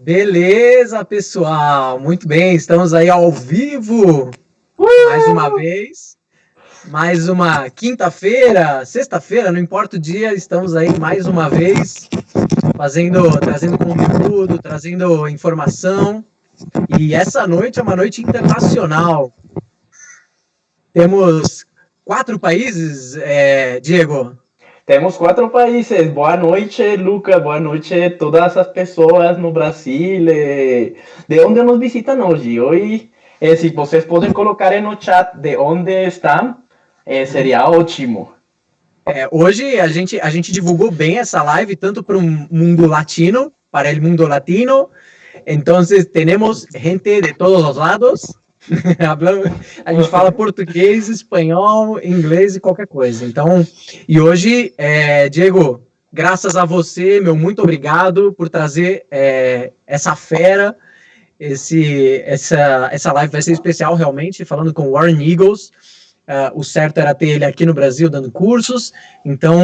Beleza, pessoal. Muito bem, estamos aí ao vivo mais uma vez. Mais uma quinta-feira, sexta-feira, não importa o dia, estamos aí mais uma vez trazendo conteúdo, trazendo informação. E essa noite é uma noite internacional. Temos 4 países, Diego. Temos 4 países. Boa noite, Lucas. Boa noite a todas as pessoas no Brasil. De onde nos visitam hoje? Hoje, se vocês podem colocar no chat de onde estão, seria ótimo. Hoje a gente divulgou bem essa live, tanto para o mundo latino, para o mundo latino. Então, temos gente de todos os lados. A gente fala português, espanhol, inglês e qualquer coisa. Então, e hoje, Diego, graças a você, muito obrigado por trazer essa fera. Essa live vai ser especial, realmente, falando com o Warren Eagles. O certo era ter ele aqui no Brasil dando cursos. Então,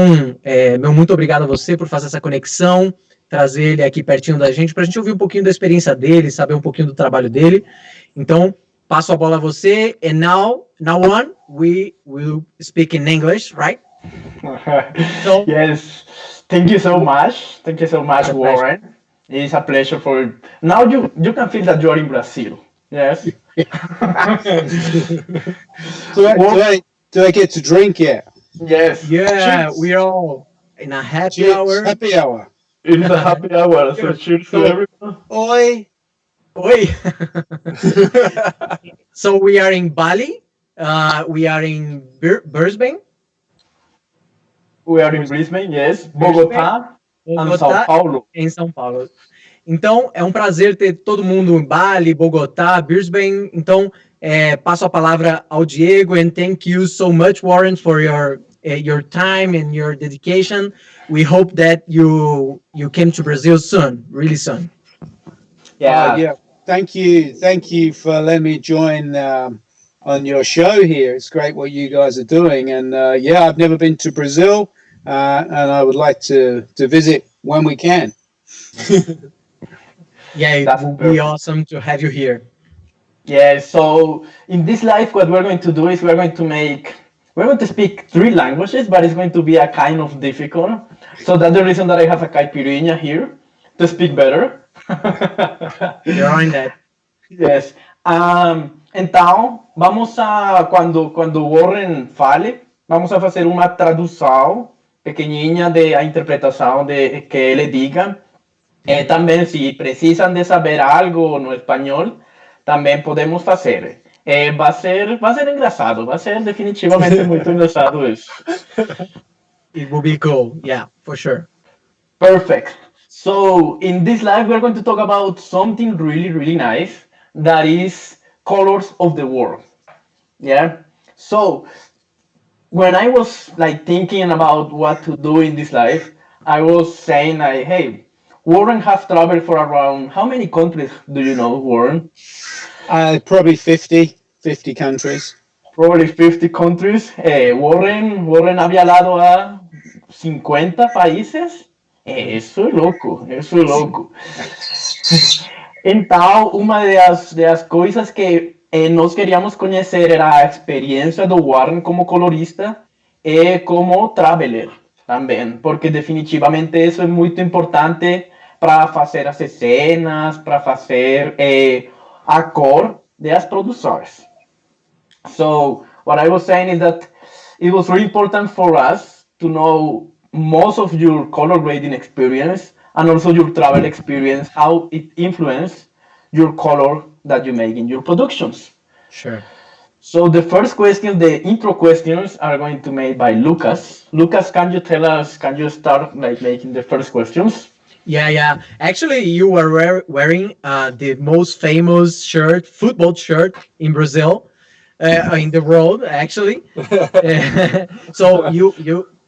muito obrigado a você por fazer essa conexão, trazer ele aqui pertinho da gente, para a gente ouvir um pouquinho da experiência dele, saber um pouquinho do trabalho dele. Então, passo a bola a você. And now on, we will speak in English, right? So, yes. Thank you so much. Thank you so much, Warren. It's a pleasure for... Now you can feel that you're in Brazil. Yes. Do I get to drink yet? Yes. Yeah, cheers. we're all in a happy hour. Happy hour. In the happy hour. So cheers to everyone. Oi. So we are in Bali. We are in Brisbane. We are in Brisbane, yes. Bogotá e São Paulo. Em São Paulo. Então, é um prazer ter todo mundo em Bali, Bogotá, Brisbane. Então, passo a palavra ao Diego, and thank you so much, Warren, for your time and your dedication. We hope that you came to Brazil soon, really soon. Yeah. Thank you for letting me join on your show here. It's great what you guys are doing, and I've never been to Brazil, and I would like to visit when we can. Yeah, it will be awesome to have you here. Yeah, so in this live, what we're going to do is we're going to speak 3 languages, but it's going to be a kind of difficult. So that's the reason that I have a caipirinha here to speak better. You're on that. Yes. Então, quando Warren fale, vamos a fazer uma tradução pequenininha da interpretação de que ele diga. Também, se precisam de saber algo no espanhol, também podemos fazer. Vai ser engraçado, vai ser definitivamente muito engraçado isso. It will be cool, yeah, for sure. Perfect. So, in this live, we're going to talk about something really, really nice, that is colors of the world. Yeah? So, when I was thinking about what to do in this live, I was saying, hey, Warren has traveled for around, how many countries do you know, Warren? Probably 50 countries. Probably 50 countries. Warren ha viajado a 50 países. Eso é louco. Então, uma das coisas que nós queríamos conhecer era a experiência do Warren como colorista e como traveler também, porque definitivamente isso é muito importante para fazer as cenas, para fazer a cor das produções. So, what I was saying is that it was really important for us to know most of your color grading experience and also your travel experience, how it influenced your color that you make in your productions. Sure. So the first question, the intro questions, are going to be made by Lucas. Lucas, can you start making the first questions? Yeah. Actually, you were wearing the most famous football shirt in Brazil, in the world, actually. So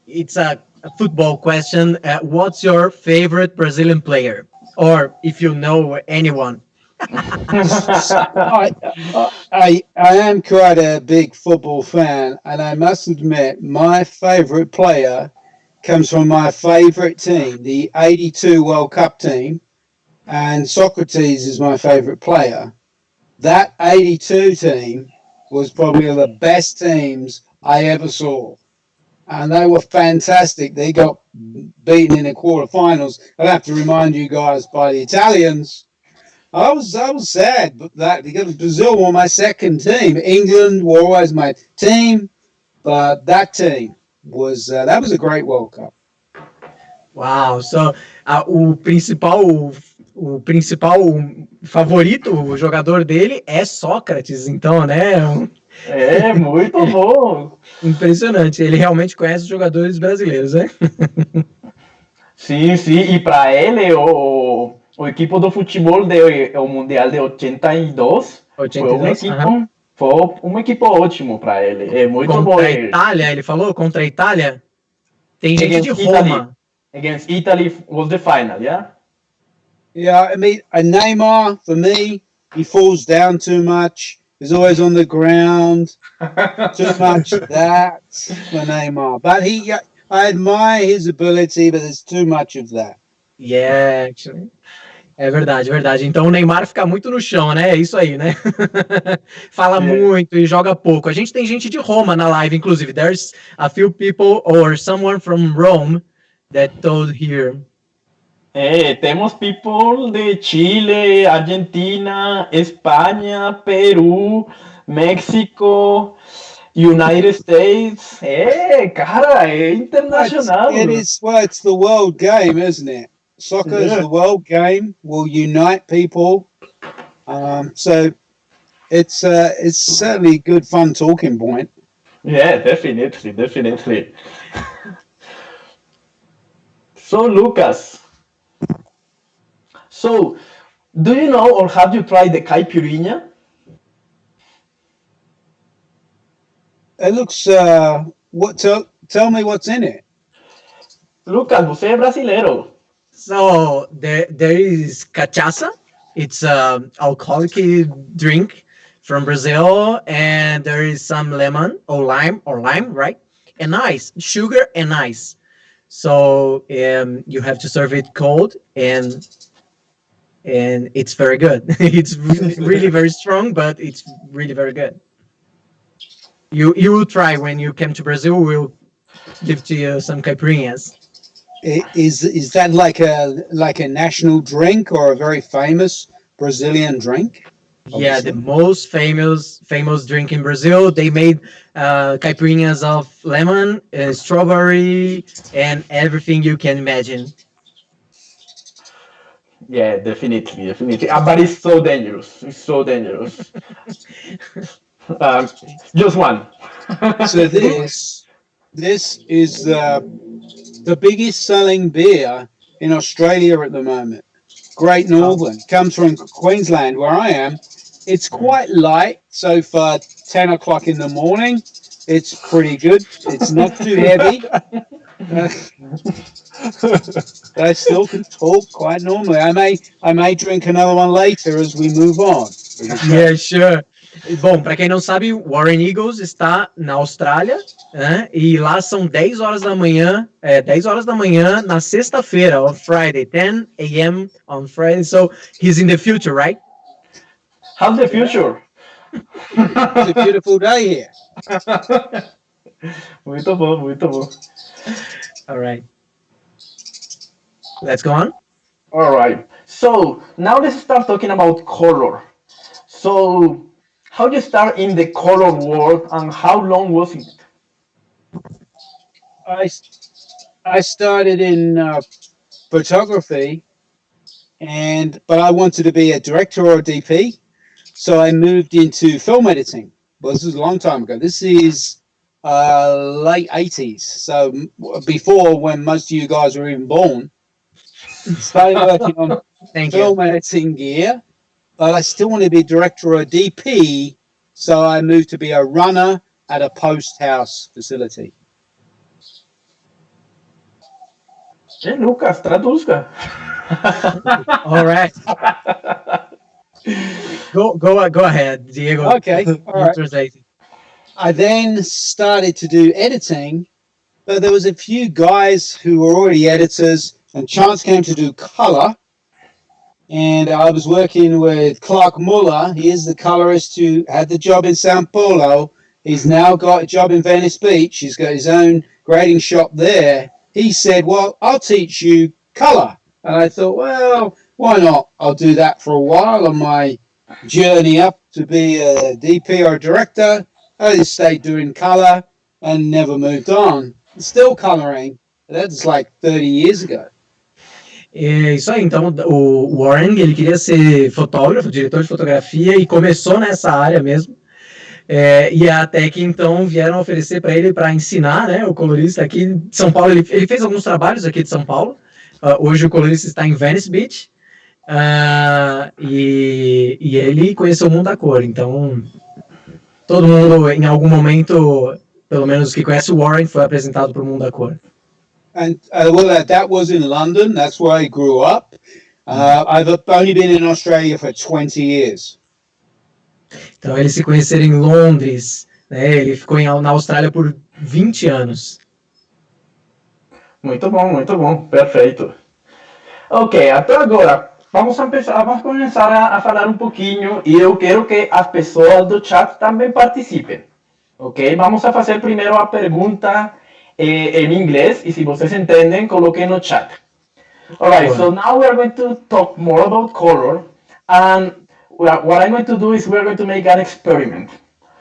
it's a football question. What's your favorite Brazilian player, or if you know anyone? I am quite a big football fan, and I must admit my favorite player comes from my favorite team, the '82 World Cup team, and Socrates is my favorite player. That 82 team was probably one of the best teams I ever saw. And they were fantastic. They got beaten in the quarterfinals. I'd have to remind you guys by the Italians. I was sad, but that because Brazil were my second team. England were always my team, but that team was that was a great World Cup. Uau, so, o principal favorito, o jogador dele é Sócrates, então, né? É, muito bom. Impressionante, ele realmente conhece os jogadores brasileiros, né? Sim, sim, e para ele, o equipo do futebol o Mundial de 82, 82, foi um equipo ótimo para ele. É muito bom. Contra a Itália, ele falou? Contra a Itália? Tem gente de Roma. Against Italy was the final, yeah? Yeah, I mean, Neymar, for me, he falls down too much. He's always on the ground. Too much of that for Neymar. But I admire his ability, but there's too much of that. Yeah, actually. É verdade, verdade. Então o Neymar fica muito no chão, né? É isso aí, né? Fala muito e joga pouco. A gente tem gente de Roma na live, inclusive. There's a few people or someone from Rome that told here. Temos people de Chile, Argentina, Espanha, Peru, México, United States. Cara, é internacional. It's the world game, isn't it? Soccer is the world game. Will unite people. So it's certainly a good fun talking point. Yeah, definitely. So, Lucas, do you know or have you tried the caipirinha? It looks. Tell me what's in it. Lucas, você é brasileiro. So there is cachaça. It's an alcoholic drink from Brazil, and there is some lemon or lime, right? And ice, sugar and ice. So you have to serve it cold, and it's very good. It's really very strong, but it's really very good. You will try when you come to Brazil. We'll give to you some caipirinhas. Is that like a national drink or a very famous Brazilian drink? Obviously. Yeah, the most famous drink in Brazil. They made caipirinhas of lemon, strawberry, and everything you can imagine. Yeah, definitely. But it's so dangerous. Just one. So this is the biggest selling beer in Australia at the moment. Great Northern. Comes from Queensland, where I am. It's quite light, so for 10 o'clock in the morning, it's pretty good. It's not too heavy. I still can talk quite normally. I may drink another one later as we move on. Yeah, sure. Bom, para quem não sabe, Warren Eagles está na Austrália, né? E lá são 10 horas da manhã, 10 horas da manhã na sexta-feira, on Friday, 10 a.m. on Friday. So he's in the future, right? How's the future? It's a beautiful day here. Muito bom. All right. Let's go on. All right. So now let's start talking about color. So how did you start in the color world, and how long was it? I started in photography, but I wanted to be a director or a DP, so I moved into film editing. Well, this was a long time ago. This is late 80s, so before when most of you guys were even born. Started working on film editing gear, but I still wanted to be director or a DP, so I moved to be a runner at a post house facility. Hey, Lucas, traduzca. All right. Go ahead, Diego. Okay. All right. I then started to do editing, but there was a few guys who were already editors, and chance came to do color. and I was working with Clark Muller. He is the colorist who had the job in Sao Paulo. He's now got a job in Venice Beach. He's got his own grading shop there. He said, well, I'll teach you color. And I thought, well, why not? I'll do that for a while on my journey up to be a DP or a director. I just stayed doing color and never moved on. Still coloring. That's like 30 years ago. É isso aí, então o Warren, ele queria ser fotógrafo, diretor de fotografia, e começou nessa área mesmo. E até que então vieram oferecer para ele para ensinar, né, o colorista aqui de São Paulo. Ele fez alguns trabalhos aqui de São Paulo. Hoje o colorista está em Venice Beach. E ele conheceu o mundo da cor. Então, todo mundo, em algum momento, pelo menos os que conhecem o Warren, foi apresentado para o mundo da cor. And well, that was in London. That's where I grew up. I've only been in Australia for 20 years. Então, eles se conheceram em Londres, né? Ele ficou na Austrália por 20 anos. Muito bom, perfeito. Ok, até agora, vamos começar a falar um pouquinho e eu quero que as pessoas do chat também participem. Ok, vamos a fazer primeiro a pergunta em inglês e se vocês entendem, coloquem no chat. Alright, so now we are going to talk more about color, and what I'm going to do is we're going to make an experiment.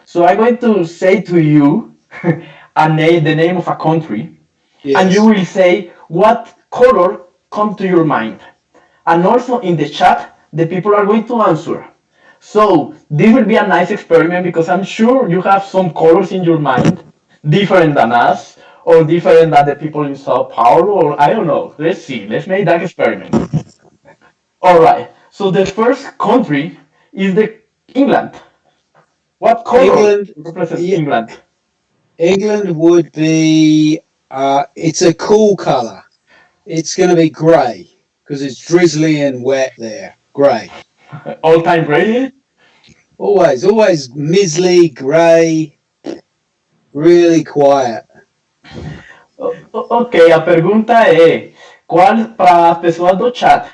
So I'm going to say to you the name of a country, yes, and you will say what color comes to your mind. And also in the chat, the people are going to answer. So this will be a nice experiment because I'm sure you have some colors in your mind, different than us, or different than the people in Sao Paulo, or I don't know. Let's see. Let's make that experiment. All right. So the first country is England. What color represents England? England would be, it's a cool color. It's going to be grey because it's drizzly and wet there. Grey. All time grey? Always mizzly, grey, really quiet. Ok, a pergunta é, para as pessoas do chat,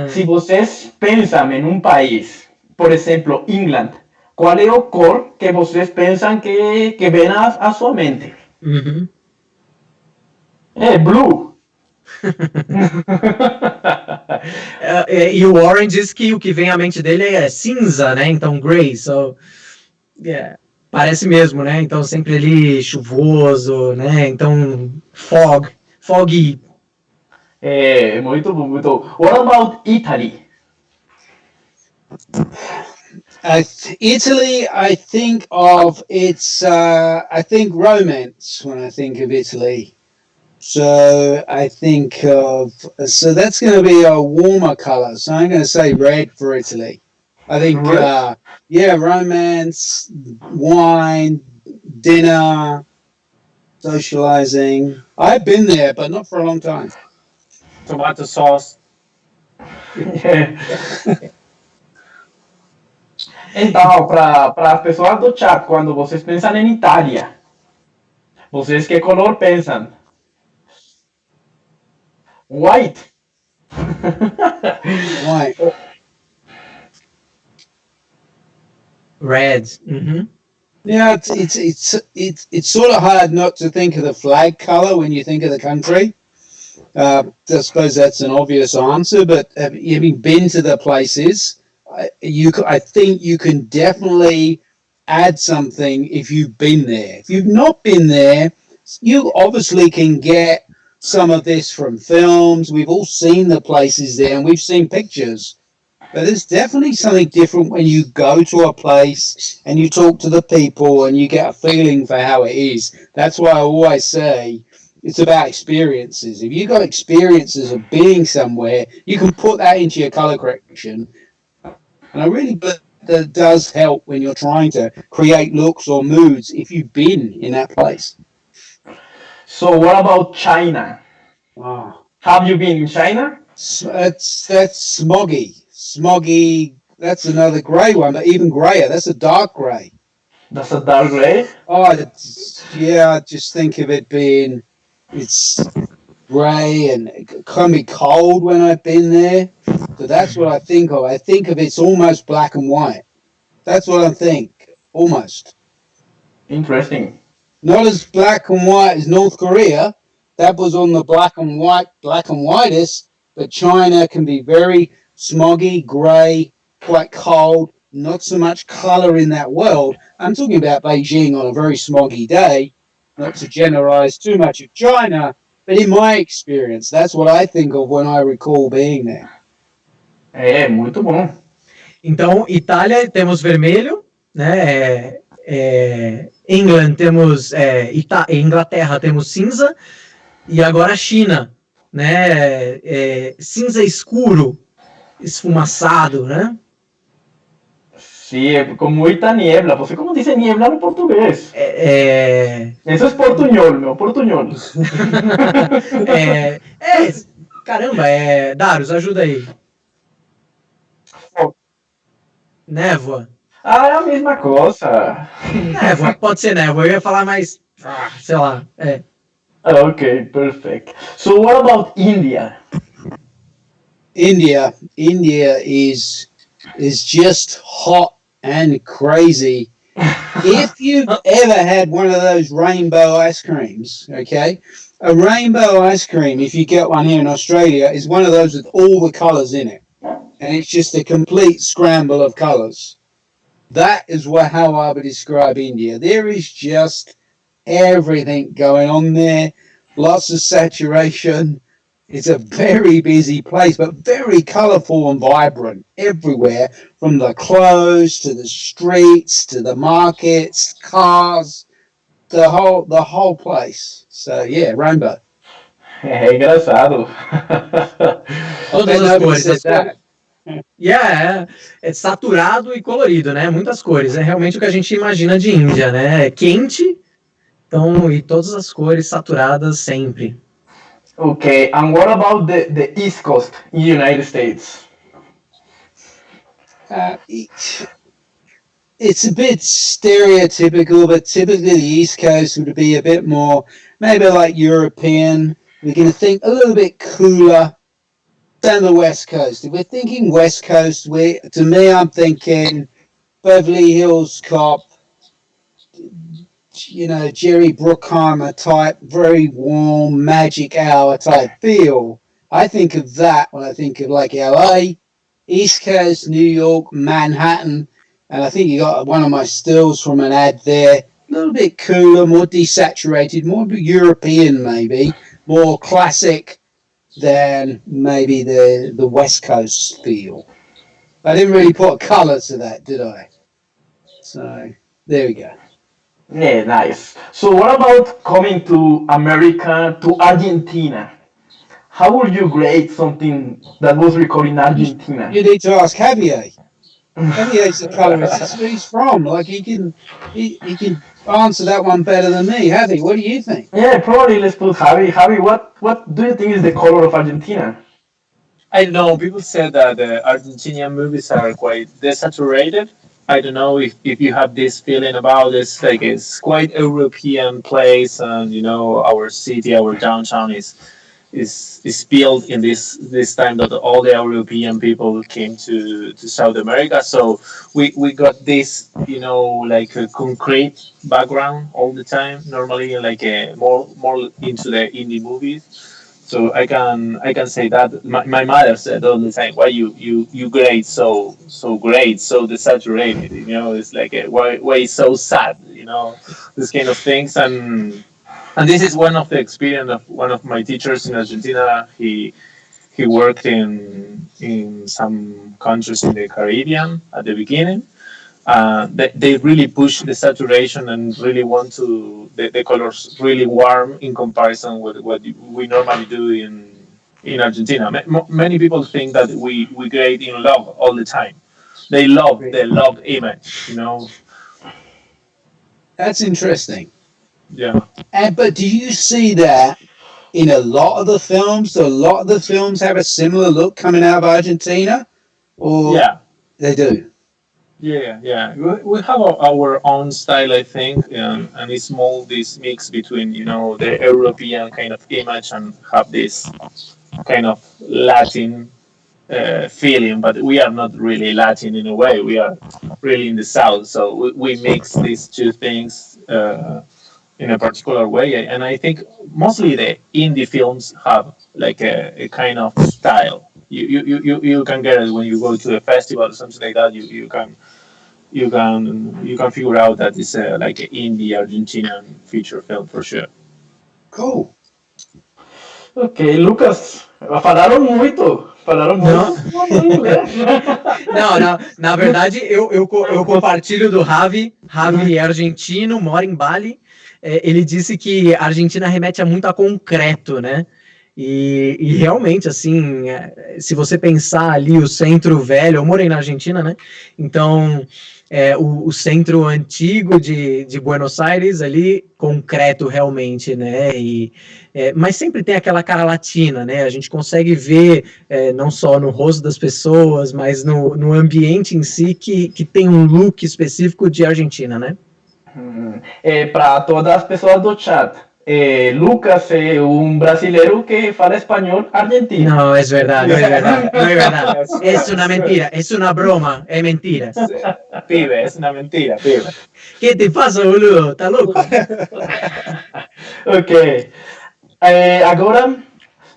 se vocês pensam em país, por exemplo, England, qual é o cor que vocês pensam que vem à sua mente? Uhum. Blue. E o Warren diz que o que vem à mente dele é cinza, né? Então, grey. So, parece mesmo, né? Então, sempre ali chuvoso, né? Então, foggy. Muito bom, muito bom. What about Italy? Italy, I think of I think romance when I think of Italy. So I think so that's going to be a warmer color. So I'm going to say red for Italy. I think, romance, wine, dinner, socializing. I've been there, but not for a long time. Tomato sauce. Então, para as pessoas do chat, quando vocês pensam em Itália, vocês que color pensam? White. White. Red. Mm-hmm. Yeah, it's sort of hard not to think of the flag color when you think of the country. I suppose that's an obvious answer, but having been to the places, I think you can definitely add something if you've been there. If you've not been there, you obviously can get some of this from films. We've all seen the places there, and we've seen pictures. But there's definitely something different when you go to a place and you talk to the people and you get a feeling for how it is. That's why I always say it's about experiences. If you've got experiences of being somewhere, you can put that into your color correction. And I really believe that does help when you're trying to create looks or moods if you've been in that place. So what about China? Oh. Have you been in China? That's smoggy. Smoggy, that's another grey one, but even greyer. That's a dark grey. That's a dark grey? Oh, I just think of it being, it's grey and it can be cold when I've been there. So that's what I think of. I think of it's almost black and white. That's what I think, almost. Interesting. Not as black and white as North Korea. That was on the black and whitest, but China can be very smoggy, grey, quite cold, not so much colour in that world. I'm talking about Beijing on a very smoggy day, not to generalise too much of China, but in my experience, that's what I think of when I recall being there. Muito bom. Então, Itália temos vermelho, né? England temos Inglaterra temos cinza e agora China, né? Cinza escuro, esfumaçado, né? Sí, con mucha niebla. Você como dice niebla en portugués? Eso es portuñol, meu, portuñol. Caramba, Daros, ajuda aí. Névoa. Ah, é a mesma coisa. Névoa, pode ser névoa. Eu ia falar mais, sei lá. Okay, perfect. So what about India? India is just hot and crazy. If you've ever had one of those rainbow ice creams, okay, a rainbow ice cream, if you get one here in Australia, is one of those with all the colours in it, and it's just a complete scramble of colours. That is how I would describe India. There is just everything going on there, lots of saturation. It's a very busy place, but very colourful and vibrant everywhere, from the clothes to the streets to the markets, cars, the whole place. So yeah, rainbow. É engraçado. Todas as cores. É saturado e colorido, né? Muitas cores. É realmente o que a gente imagina de Índia, né? É quente, então, e todas as cores saturadas sempre. Okay, and what about the East Coast in the United States? It's a bit stereotypical, but typically the East Coast would be a bit more, maybe like European. We're going to think a little bit cooler than the West Coast. If we're thinking West Coast, to me, I'm thinking Beverly Hills Cop, Jerry Bruckheimer type, very warm, magic hour type feel. I think of that when I think of like LA, East Coast, New York, Manhattan, and I think you got one of my stills from an ad there. A little bit cooler, more desaturated, more European maybe, more classic than maybe the West Coast feel. I didn't really put colour to that, did I? So, there we go. Yeah, nice. So what about coming to America, to Argentina? How would you grade something that was recorded in Argentina? You need to ask Javier. Javier's the colorist. That's where he's from. Like he can answer that one better than me. Javi, what do you think? Yeah, probably let's put Javi. Javi, what do you think is the color of Argentina? I don't know. People said that the Argentinian movies are quite desaturated. I don't know if you have this feeling about this. Like it's quite European place, and our city, our downtown is built in this time that all the European people came to South America. So we got this like a concrete background all the time. Normally like more into the indie movies. So I can say that my mother said all the time, why you grade so great, so desaturated, it's like why so sad, this kind of things. And this is one of the experience of one of my teachers in Argentina. He worked in some countries in the Caribbean at the beginning. They really push the saturation and really want to the colors really warm in comparison with what we normally do in Argentina. Many people think that we grade in love all the time. They love the love image, That's interesting. Yeah. But do you see that in a lot of the films? Do a lot of the films have a similar look coming out of Argentina? Or Yeah. They do? Yeah. We have our own style, I think, and it's more this mix between, the European kind of image and have this kind of Latin feeling, but we are not really Latin in a way. We are really in the South, so we mix these two things in a particular way. And I think mostly the indie films have like a kind of style. You can get it when you go to a festival or something like that. You can figure out that it's like an indie Argentinian feature film for sure. Cool. Ok, Lucas, falaram muito. Falaram Não. muito. Não, na verdade, eu compartilho do Javi. Javi é argentino, mora em Bali. Ele disse que a Argentina remete a muito a concreto, né? E realmente, assim, se você pensar ali o centro velho, eu morei na Argentina, né? Então, o centro antigo de Buenos Aires ali, concreto realmente, né? Mas sempre tem aquela cara latina, né? A gente consegue ver não só no rosto das pessoas, mas no ambiente em si que tem um look específico de Argentina, né? Para todas as pessoas do chat, Lucas é brasileiro que fala espanhol argentino. No, es verdad, no es verdad, no es verdad. Es una mentira, es una broma, es mentira. Pibe, es una mentira, pibe. ¿Qué te pasa, boludo? ¿Estás loco? Ok. Agora,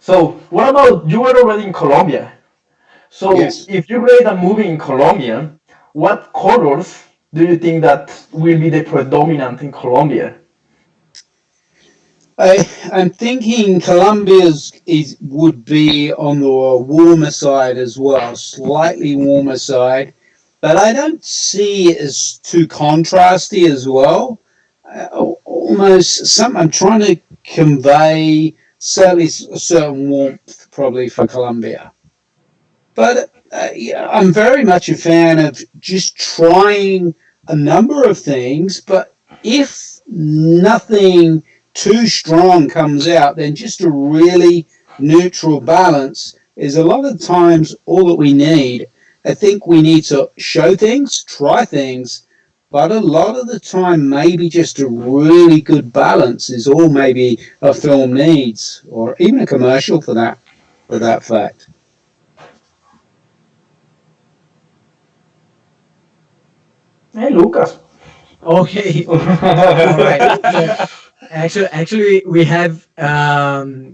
so what about, you were already in Colombia. So Yes. if you create a movie in Colombia, what colors do you think that will be the predominant in Colombia? I'm thinking Colombia's would be on the warmer side as well, slightly warmer side, but I don't see it as too contrasty as well. Almost I'm trying to convey certainly a certain warmth probably for Colombia, but yeah, I'm very much a fan of just trying a number of things, but if nothing too strong comes out, then just a really neutral balance is a lot of times all that we need. I think we need to show things, try things, but a lot of the time maybe just a really good balance is all maybe a film needs, or even a commercial for that fact. Hey, Lucas. Okay. All right. Actually, we have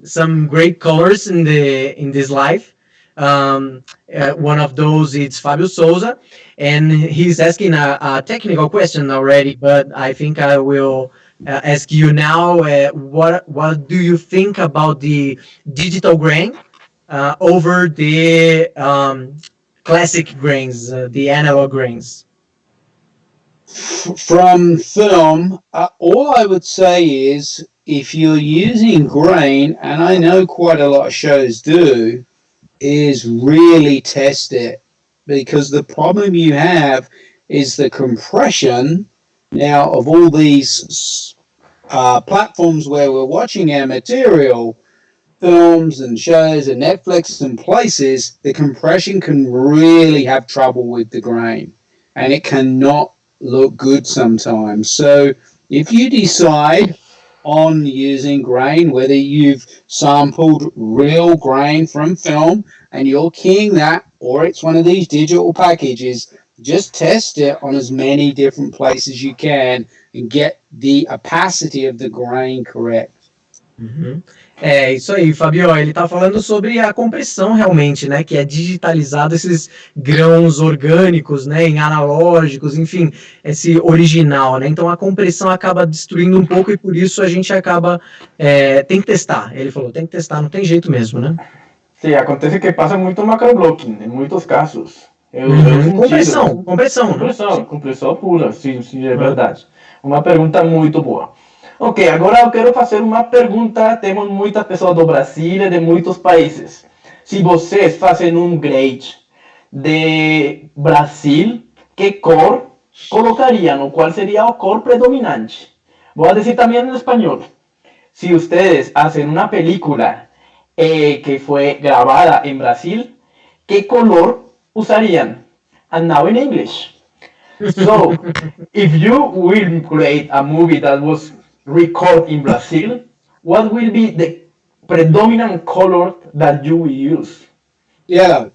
some great colors in this live. One of those is Fabio Souza, and he's asking a technical question already. But I think I will ask you now. What do you think about the digital grain over the classic grains, the analog grains? From film, all I would say is if you're using grain, and I know quite a lot of shows do, is really test it, because the problem you have is the compression now of all these platforms where we're watching our material, films and shows and Netflix and places. The compression can really have trouble with the grain, and it cannot look good sometimes. So if you decide on using grain, whether you've sampled real grain from film and you're keying that, or it's one of these digital packages, just test it on as many different places as you can and get the opacity of the grain correct. Uhum. Isso aí, Fabio, ele está falando sobre a compressão realmente, né, que é digitalizado esses grãos orgânicos, né, em analógicos, enfim, esse original, né, então a compressão acaba destruindo um pouco e por isso a gente acaba, tem que testar, ele falou, tem que testar, não tem jeito mesmo, né. Sim, acontece que passa muito macroblocking, em muitos casos. Compressão pura, sim, é verdade. Uma pergunta muito boa. Ok, agora eu quero fazer uma pergunta. Temos muitas pessoas do Brasil e de muitos países. Se vocês fazem grade de Brasil, que cor colocariam? Qual seria a cor predominante? Vou dizer também em espanhol. Se vocês fazem uma película que foi gravada em Brasil, que color usariam? And now in English. So, if you will create a movie that was recorded in Brazil, what will be the predominant color that you will use? Yeah,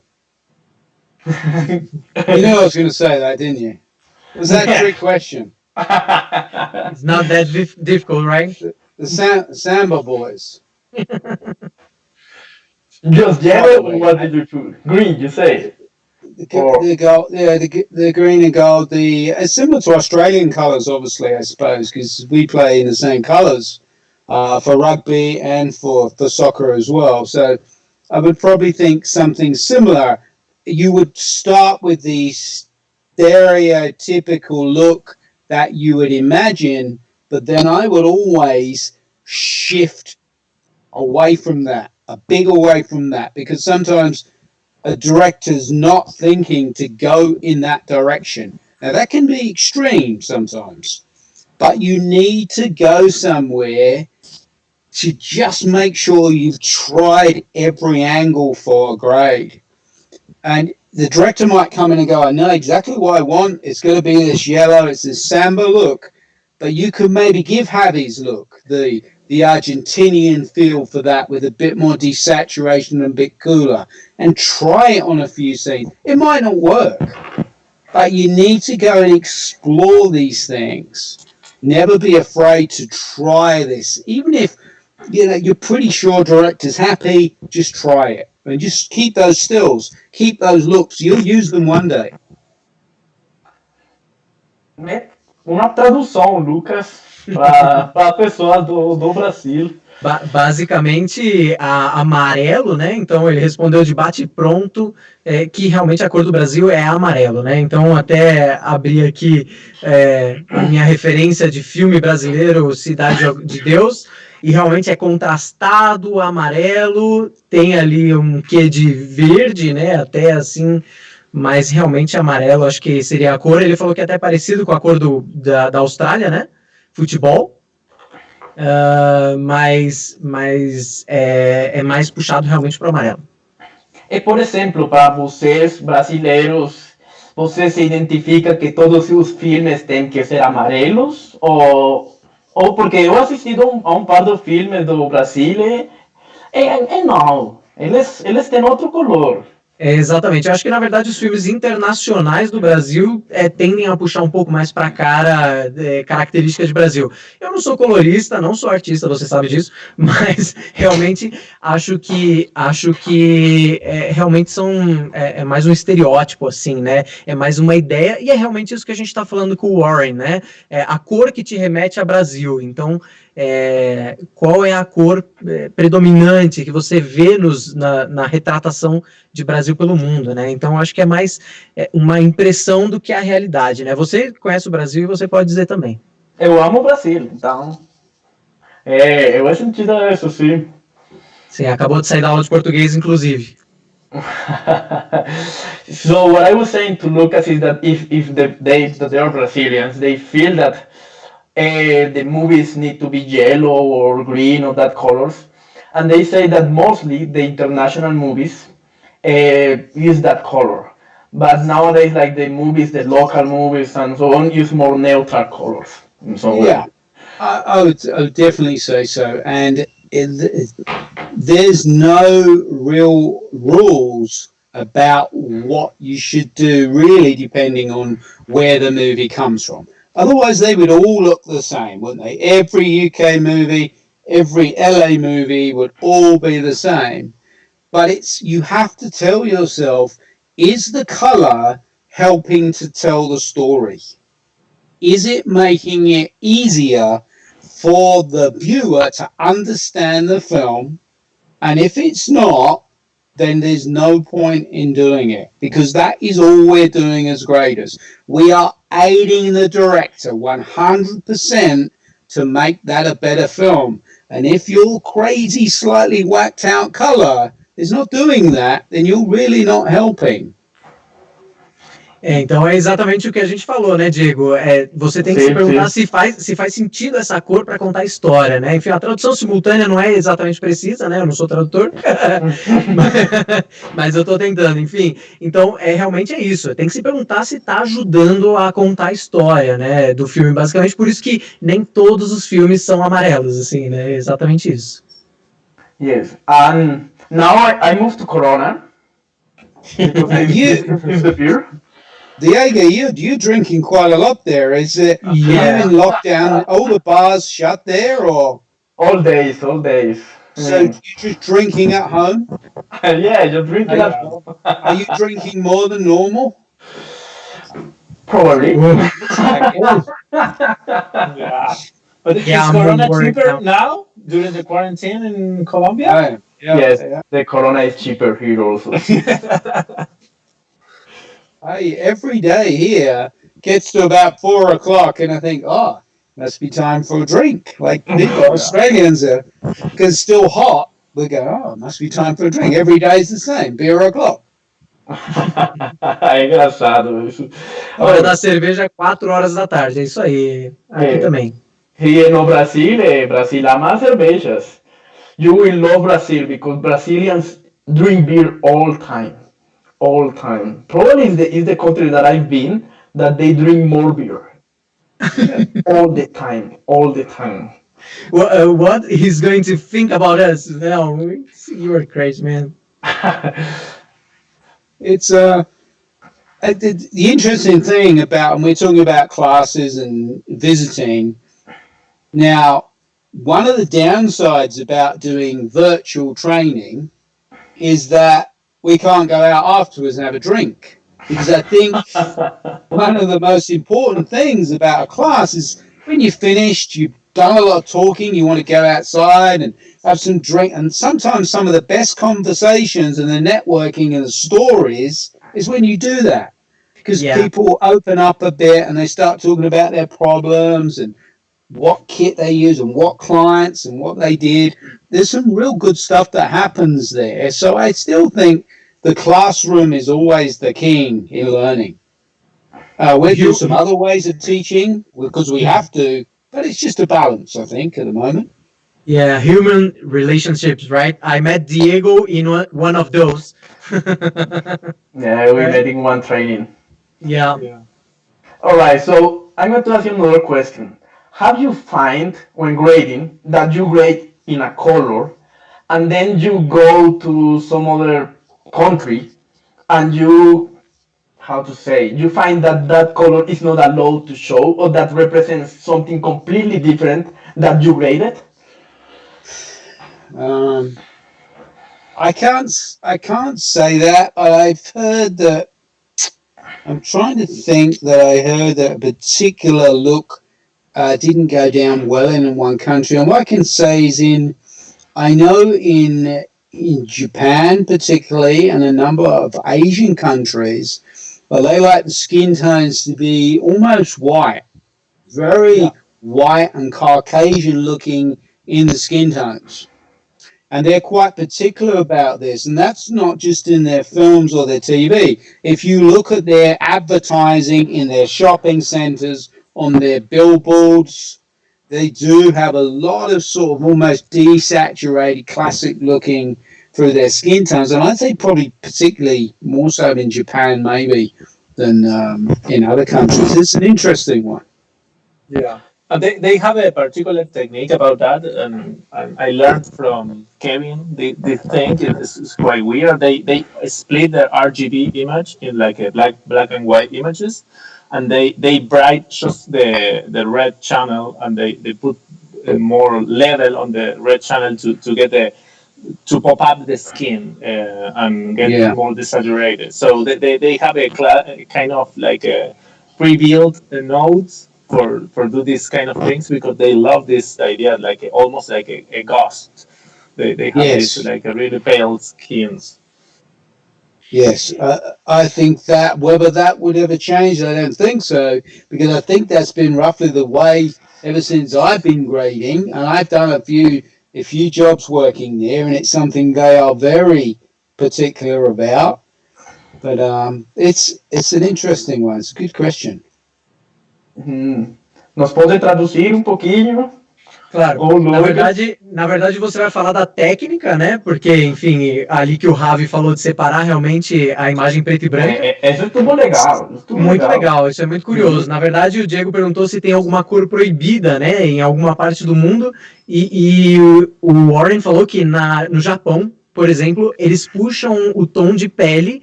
You know I was going to say that, didn't you? Was that a trick question? It's not that difficult, right? The Samba Boys. Just yellow, or what did you choose? Green, you say? The gold, yeah, the green and gold. It's similar to Australian colours, obviously, I suppose, because we play in the same colours for rugby and for soccer as well. So I would probably think something similar. You would start with the stereotypical look that you would imagine, but then I would always shift away from that, a big away from that, because sometimes a director's not thinking to go in that direction. Now, that can be extreme sometimes, but you need to go somewhere to just make sure you've tried every angle for a grade. And the director might come in and go, I know exactly what I want. It's going to be this yellow, it's this Samba look, but you could maybe give Javi's look, the Argentinian feel for that, with a bit more desaturation and a bit cooler, and try it on a few scenes. It might not work, but you need to go and explore these things. Never be afraid to try this. Even if you're pretty sure director's happy, just try it. And just keep those stills, keep those looks. You'll use them one day. Uma tradução, Lucas, para pessoas do Brasil. Basicamente, amarelo, né? Então, ele respondeu de bate-pronto que realmente a cor do Brasil é amarelo, né? Então, até abri aqui a minha referência de filme brasileiro, Cidade de Deus, e realmente é contrastado, amarelo, tem ali um quê de verde, né? Até assim, mas realmente amarelo, acho que seria a cor. Ele falou que é até parecido com a cor da Austrália, né? Futebol. Mas é mais puxado realmente para o amarelo. E, por exemplo, para vocês brasileiros, você se identifica que todos os filmes têm que ser amarelos? Ou porque eu assisti a um par de filmes do Brasil e não, eles têm outro color. Exatamente, eu acho que na verdade os filmes internacionais do Brasil tendem a puxar um pouco mais para a cara características de Brasil. Eu não sou colorista, não sou artista, você sabe disso, mas realmente acho que realmente é mais um estereótipo, assim, né? É mais uma ideia, e é realmente isso que a gente está falando com o Warren, né? A cor que te remete a Brasil. Então, qual é a cor predominante que você vê na retratação de Brasil pelo mundo, né? Então, acho que é mais uma impressão do que a realidade, né? Você conhece o Brasil e você pode dizer também. Eu amo o Brasil, então eu acho sentido isso, sim. Sim, acabou de sair da aula de português, inclusive. So what I was saying to Lucas is that if they are Brazilians, they feel that the movies need to be yellow or green or that colors, and they say that mostly the international movies use that color, but nowadays, like the local movies and so on, use more neutral colors. So yeah, I would definitely say so. And there's no real rules about what you should do, really, depending on where the movie comes from. Otherwise, they would all look the same, wouldn't they? Every UK movie, every LA movie would all be the same. But you have to tell yourself, is the color helping to tell the story? Is it making it easier for the viewer to understand the film? And if it's not, then there's no point in doing it, because that is all we're doing as graders. We are aiding the director 100% to make that a better film. And if your crazy, slightly whacked out color is not doing that, then you're really not helping. Então é exatamente o que a gente falou, né, Diego? Você tem que se perguntar se faz sentido essa cor para contar a história, né? Enfim, a tradução simultânea não é exatamente precisa, né? Eu não sou tradutor, mas eu estou tentando, enfim. Então, realmente é isso. Tem que se perguntar se está ajudando a contar a história, né, do filme. Basicamente, por isso que nem todos os filmes são amarelos, assim, né? É exatamente isso. Yes, and now I moved to Corona. And you, The beer? Diego, you're drinking quite a lot there. Is it? Yeah. You in lockdown? All the bars shut there, or All days, all days. so you're just drinking at home? Yeah, just drink it at home. Are you drinking more than normal? Probably. Yeah. But Yeah, is I'm Corona worried cheaper now. now during the quarantine in Colombia? Yes, the Corona is cheaper here also. Hey, every day here gets to about 4 o'clock, and I think, oh, must be time for a drink. Like people, Australians are, because it's still hot. We go, oh, must be time for a drink. Every day is the same, beer o'clock. É engraçado isso. Hora da cerveja, 4 horas da tarde. É isso aí. Aqui também. Here no Brazil, Brazil ama cervejas. You will love Brazil because Brazilians drink beer all time. All time. Probably is the country that I've been that they drink more beer. All the time. All the time. Well, what he's going to think about us? No, you are crazy, man. It's the interesting thing about, and we're talking about classes and visiting. Now, one of the downsides about doing virtual training is that we can't go out afterwards and have a drink. Because I think one of the most important things about a class is when you're finished, you've done a lot of talking, you want to go outside and have some drink. And sometimes some of the best conversations and the networking and the stories is when you do that. Because people open up a bit and they start talking about their problems and what kit they use and what clients and what they did. There's some real good stuff that happens there. So I still think the classroom is always the king in learning. We do some other ways of teaching because we have to, but it's just a balance, I think, at the moment. Yeah, human relationships, right? I met Diego in one of those. Yeah, we met in one training. Yeah. All right, so I'm going to ask you another question. Have you find when grading that you grade in a color and then you go to some other country and you, how to say, you find that that color is not allowed to show or that represents something completely different that you graded? I can't say that. I've heard that. I'm trying to think that I heard that a particular look didn't go down well in one country. And what I can say is I know in Japan particularly and a number of Asian countries, they like the skin tones to be almost white, very white and Caucasian looking in the skin tones. And they're quite particular about this. And that's not just in their films or their TV. If you look at their advertising in their shopping centers, on their billboards, they do have a lot of sort of almost desaturated, classic looking through their skin tones. And I'd say probably particularly more so in Japan maybe than in other countries. It's an interesting one. Yeah. And they have a particular technique about that, and I learned from Kevin. This thing is quite weird. They split the RGB image in like a black and white images, and they bright just the red channel, and they put more level on the red channel to get to pop up the skin and get more desaturated. So they have a kind of like a pre-built nodes for do these kind of things because they love this idea like almost like a ghost. They have this like a really pale skins. Yes, I think that whether that would ever change, I don't think so, because I think that's been roughly the way ever since I've been grading, and I've done a few jobs working there, and it's something they are very particular about. But it's an interesting one. It's a good question. Nos pode traduzir um pouquinho? Claro, na verdade você vai falar da técnica, né? Porque, enfim, ali que o Ravi falou de separar realmente a imagem preto e branca. Isso é tudo legal. Muito legal, isso é muito curioso. Na verdade, o Diego perguntou se tem alguma cor proibida, né? Em alguma parte do mundo. E o Warren falou que no Japão, por exemplo, eles puxam o tom de pele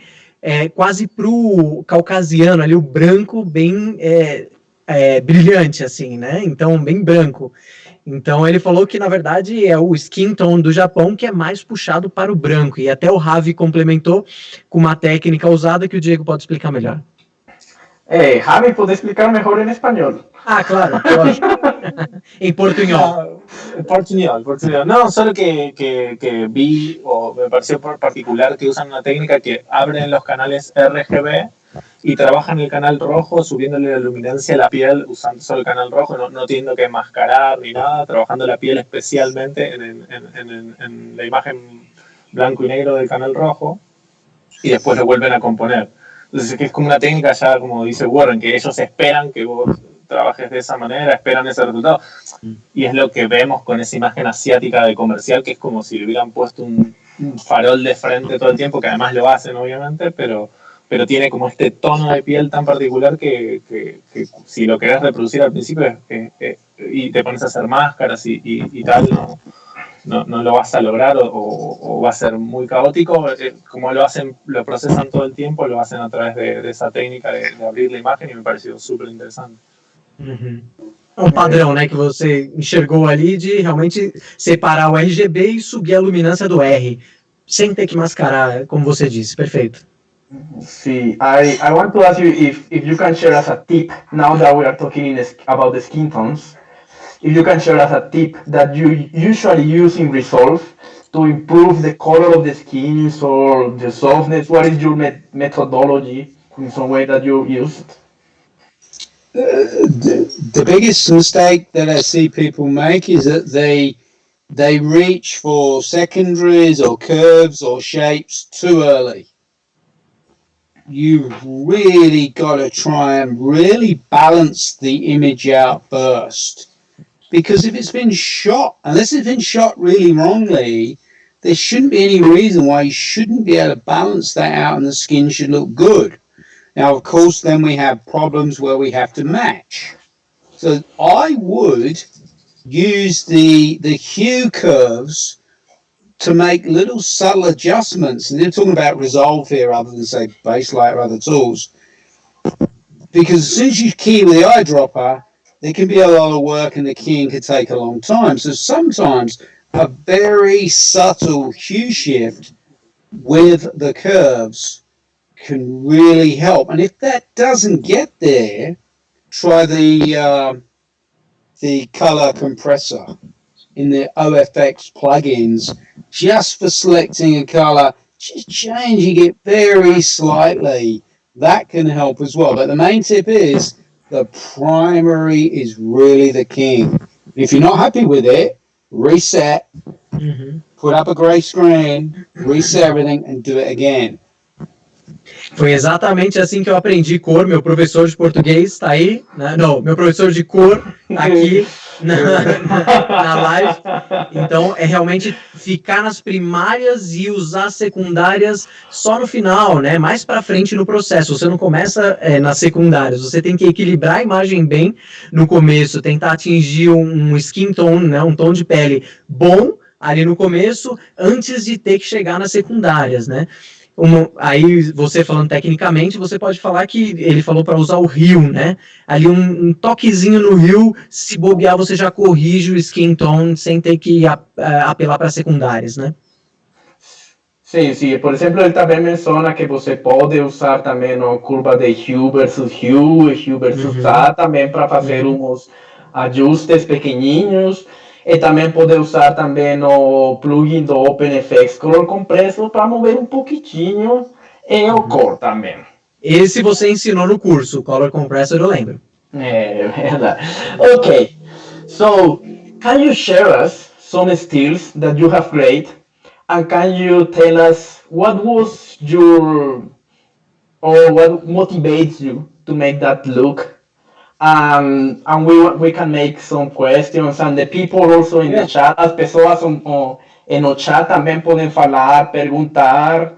quase pro caucasiano, ali o branco bem brilhante, assim, né? Então, bem branco. Então, ele falou que, na verdade, é o skin tone do Japão que é mais puxado para o branco. E até o Ravi complementou com uma técnica usada que o Diego pode explicar melhor. Javi, ¿puede explicar mejor en español? Ah, claro, lógico. Em portuñol. Portuñol. No, solo que vi o me pareció particular que usan una técnica que abren los canales RGB y trabajan el canal rojo subiéndole la luminancia a la piel usando solo el canal rojo, no teniendo que enmascarar ni nada, trabajando la piel especialmente en la imagen blanco y negro del canal rojo y después lo vuelven a componer. Entonces es como una técnica ya, como dice Warren, que ellos esperan que vos trabajes de esa manera, esperan ese resultado. Y es lo que vemos con esa imagen asiática de comercial, que es como si le hubieran puesto un farol de frente todo el tiempo, que además lo hacen, obviamente, pero tiene como este tono de piel tan particular que si lo querés reproducir al principio y te pones a hacer máscaras y tal, no lo vas a lograr o va a ser muy caótico. Como lo procesan todo el tiempo, lo hacen a través de esa técnica de abrir la imagen y me pareció súper interesante. Uhum. É um padrão, né, que você enxergou ali de realmente separar o RGB e subir a luminância do R, sem ter que mascarar, como você disse. Perfeito. See, I want to ask you if you can share as a tip, now that we are talking about the skin tones, if you can share as a tip that you usually use in Resolve to improve the color of the skins or the softness. What is your methodology in some way that you use it? The biggest mistake that I see people make is that they reach for secondaries or curves or shapes too early. You've really got to try and really balance the image out first. Because if it's been shot, unless it's been shot really wrongly, there shouldn't be any reason why you shouldn't be able to balance that out and the skin should look good. Now, of course, then we have problems where we have to match. So I would use the hue curves to make little subtle adjustments. And they're talking about Resolve here rather than, say, Baselight or other tools. Because as soon as you key with the eyedropper, there can be a lot of work and the keying could take a long time. So sometimes a very subtle hue shift with the curves can really help. And if that doesn't get there, try the color compressor in the OFX plugins, just for selecting a color, just changing it very slightly. That can help as well. But the main tip is the primary is really the king. If you're not happy with it, reset, put up a gray screen, reset everything, and do it again. Foi exatamente assim que eu aprendi cor. Meu professor de português está aí, né? Não, meu professor de cor está aqui na live. Então, é realmente ficar nas primárias e usar as secundárias só no final, né? Mais para frente no processo. Você não começa nas secundárias. Você tem que equilibrar a imagem bem no começo, tentar atingir um skin tone, né? Um tom de pele bom ali no começo, antes de ter que chegar nas secundárias, né? Aí você falando tecnicamente, você pode falar que ele falou para usar o rio, né? Ali um toquezinho no rio, se bobear você já corrige o skin tone sem ter que apelar para secundárias, né? Sim. Por exemplo, ele também menciona que você pode usar também a curva de hue versus A também para fazer uns ajustes pequenininhos. E também pode usar também o plugin do OpenFX Color Compressor para mover um pouquinho e o cor também. Esse você ensinou no curso, Color Compressor, eu lembro. É verdade. Okay, so can you share us some skills that you have great, and can you tell us what was your, or what motivates you to make that look? And we can make some questions, and the people also in the chat, as pessoas en el chat também podem falar, perguntar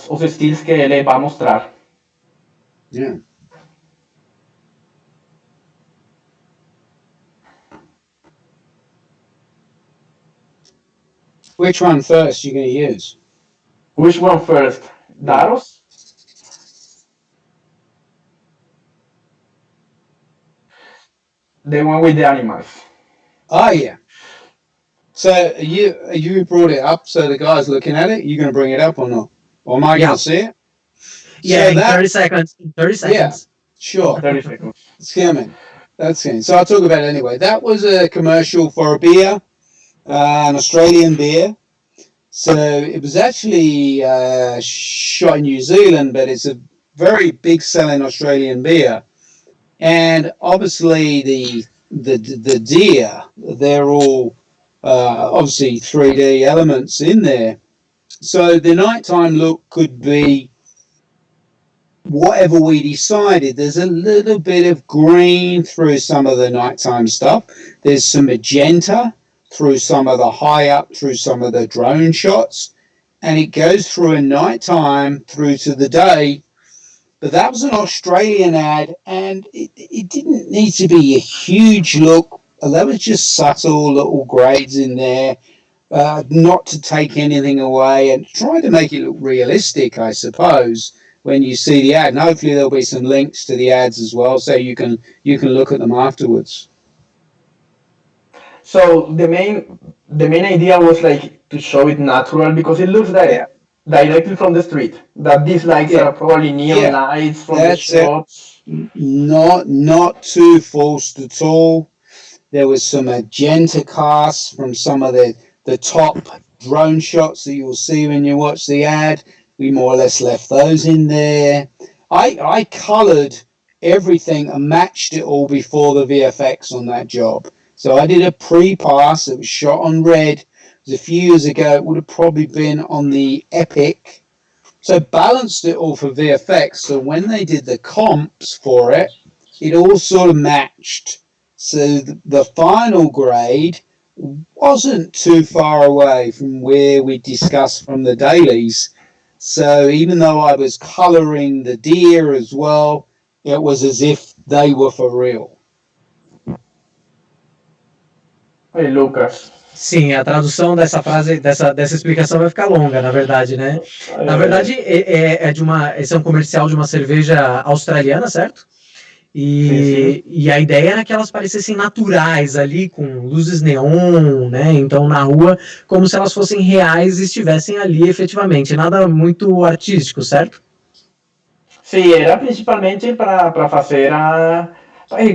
os estilos que ele vai mostrar. Yeah. Which one first you're going to use? Which one first? Daros? The one with the animals. Oh yeah. So you brought it up, so the guy's looking at it. You going to bring it up or not? Or am I going to see it? Yeah, So in 30 seconds. 30 seconds. Yeah, sure. 30 seconds. Scamming. That's it. So I'll talk about it anyway. That was a commercial for a beer, an Australian beer. So it was actually shot in New Zealand, but it's a very big selling Australian beer. And obviously the deer, they're all obviously 3D elements in there. So the nighttime look could be whatever we decided. There's a little bit of green through some of the nighttime stuff. There's some magenta through some of the high up, through some of the drone shots. And it goes through a nighttime through to the day. But that was an Australian ad, and it didn't need to be a huge look. There was just subtle little grades in there, not to take anything away, and try to make it look realistic, I suppose, when you see the ad. And hopefully there'll be some links to the ads as well, so you can look at them afterwards. So the main idea was like to show it natural, because it looks like directly from the street. That these lights are probably neon lights from the shots. Not too forced at all. There was some magenta casts from some of the top drone shots that you'll see when you watch the ad. We more or less left those in there. I coloured everything and matched it all before the VFX on that job. So I did a pre-pass. It was shot on red. It was a few years ago. It would have probably been on the Epic. So balanced it all for VFX. So when they did the comps for it, it all sort of matched. So the final grade wasn't too far away from where we discussed from the dailies. So even though I was colouring the deer as well, it was as if they were for real. Hey, Lucas. Sim, a tradução dessa frase, dessa explicação vai ficar longa, na verdade, né? Na verdade, esse é um comercial de uma cerveja australiana, certo? E a ideia era que elas parecessem naturais ali, com luzes neon, né? Então, na rua, como se elas fossem reais e estivessem ali efetivamente. Nada muito artístico, certo? Sim, era principalmente para fazer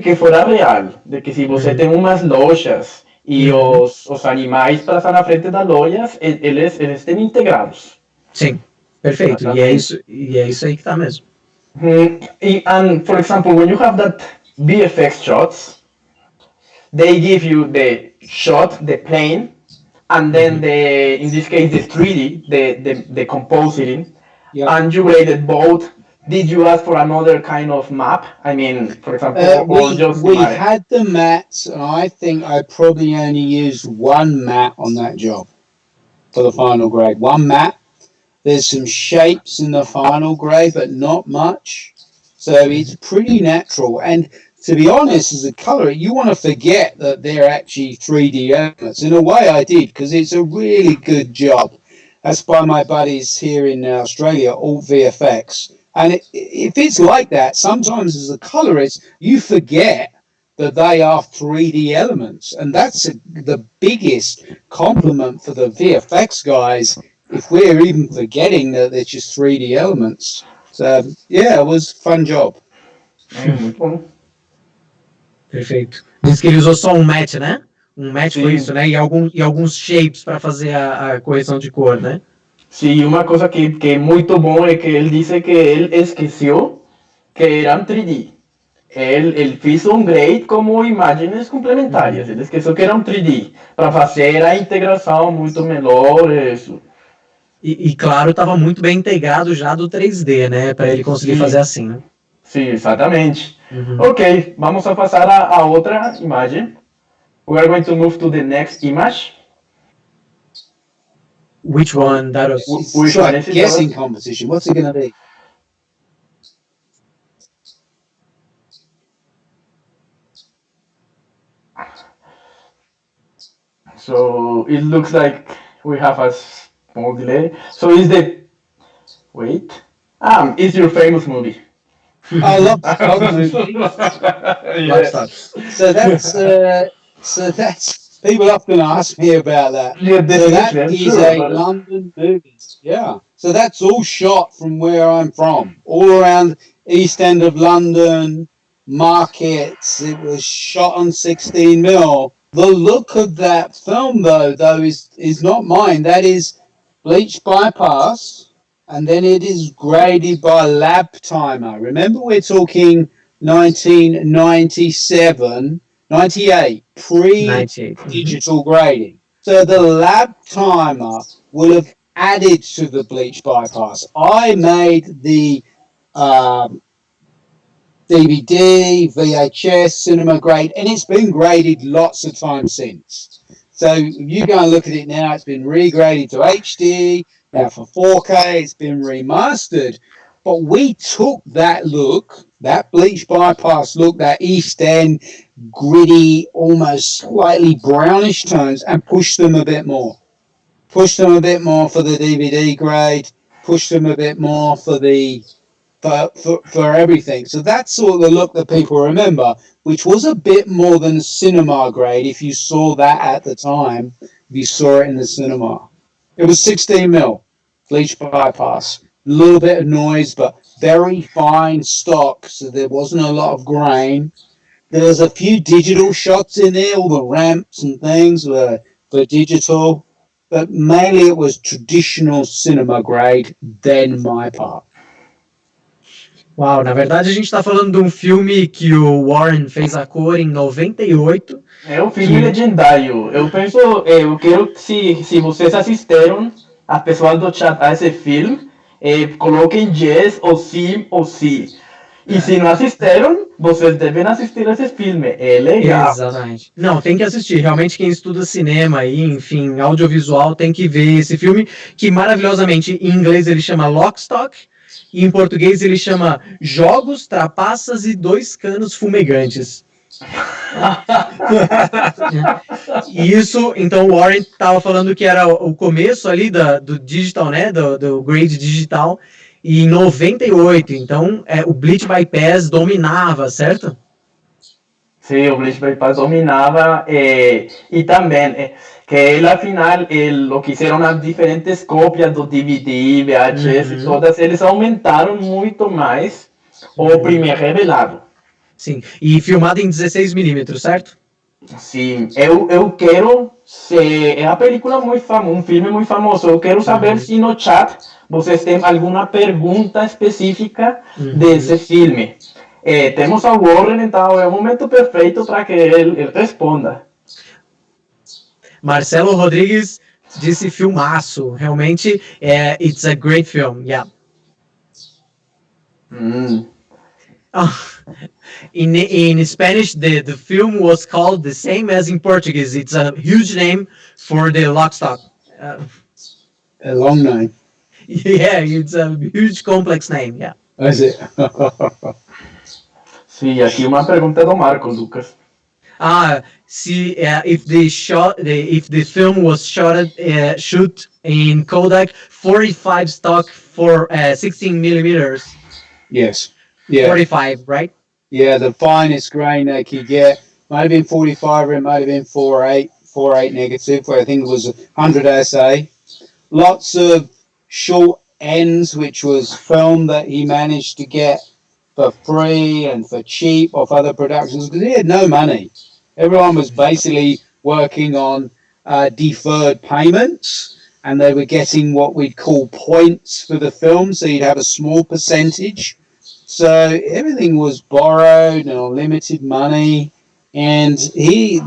que fora real. De que se você tem umas lojas e os animais passam na frente das lojas, eles estão integrados. Sim, perfeito. E é isso aí que tá mesmo. And for example, when you have that VFX shots, they give you the shot, the plane, and then in this case, the 3D, the compositing, and you graded both. Did you ask for another kind of map? I mean, for example, we had the mats, and I think I probably only used one mat on that job for the final grade. One mat. There's some shapes in the final grade, but not much. So it's pretty natural. And to be honest, as a colour, you want to forget that they're actually 3D elements. In a way, I did, because it's a really good job. That's by my buddies here in Australia, all VFX. And if it's like that, sometimes as a colourist, you forget that they are 3D elements. And that's the biggest compliment for the VFX guys, if we're even forgetting that they're just 3D elements. So, yeah, it was a fun job. Muito bom. Perfeito. Diz que ele usou só um match, né? Um match com isso, né? E alguns shapes para fazer a correção de cor, né? Sim, uma coisa que é muito bom é que ele disse que ele esqueceu que eram 3D. Ele fez um grade como imagens complementares. Ele esqueceu que eram 3D. Para fazer a integração muito melhor. Isso. E claro, estava muito bem integrado já do 3D, né? Para ele conseguir fazer assim, né? Sim, exatamente. Ok, vamos a passar a outra imagem. We are going to move to the next image. Which one? That was... Which one? Guessing competition. What's it going to be? So it looks like we have a small delay. So it's the It's your famous movie. I love movie. Yeah. So that's people often ask me about that. Yeah, So that definitely, I'm is sure a about it. London movie. Yeah. So that's all shot from where I'm from, all around East End of London, markets. It was shot on 16 mil. The look of that film, though, is not mine. That is bleach bypass, and then it is graded by lab timer. Remember, we're talking 1997, 98, 98. pre-digital grading. So the lab timer will have added to the bleach bypass. I made the DVD, VHS, cinema grade, and it's been graded lots of times since. So you go and look at it now, it's been regraded to HD, now for 4K, it's been remastered. But we took that look, that bleach bypass look, that East End, gritty, almost slightly brownish tones, and pushed them a bit more. Pushed them a bit more for the DVD grade, pushed them a bit more for the for everything. So that's sort of the look that people remember, which was a bit more than cinema grade if you saw that at the time, if you saw it in the cinema. It was 16 mil, bleach bypass. A little bit of noise, but very fine stock, so there wasn't a lot of grain. There's a few digital shots in there, all the ramps and things were digital, but mainly it was traditional cinema grade, then my part. Uau, na verdade a gente está falando de um filme que o Warren fez a cor em 98. É um filme legendário. Eu penso, eu quero que se vocês assistiram, as pessoas do chat a esse filme, coloquem yes ou sim ou sim. E se não assistiram, vocês devem assistir esse filme. É legal. Exatamente. Não, tem que assistir. Realmente quem estuda cinema e, enfim, audiovisual tem que ver esse filme, que maravilhosamente em inglês ele chama Lockstock, e em português ele chama Jogos, Trapaças e Dois Canos Fumegantes. E isso, então o Warren estava falando que era o começo ali do digital, né, do grade digital, e em 98, então o Bleach Bypass dominava, certo? Sim, o Bleach Bypass dominava, e também que ele, afinal, lo que fizeram as diferentes cópias do DVD, VHS e todas, eles aumentaram muito mais o Premiere revelado. Sim, e filmado em 16mm, certo? Sim, eu quero ser... É uma película muito famosa, um filme muito famoso. Eu quero saber se no chat vocês têm alguma pergunta específica desse filme. Temos a Warren, então é o momento perfeito para que ele responda. Marcelo Rodrigues disse filmaço. Realmente, it's a great film, yeah. In Spanish, the film was called the same as in Portuguese. It's a huge name for the Lockstock. A long name. Yeah, it's a huge, complex name, yeah. Is it? Sim, aqui uma pergunta do Marco, Lucas. See, if the film was shoot in Kodak 45 stock for 16 millimeters. Yes. Yeah. 45, right? Yeah, the finest grain they could get. Might have been 45 or it might have been 4.8 negative, where I think it was 100 SA. Lots of short ends, which was film that he managed to get for free and for cheap off other productions because he had no money. Everyone was basically working on deferred payments, and they were getting what we'd call points for the film, so you'd have a small percentage. So everything was borrowed and limited money, and they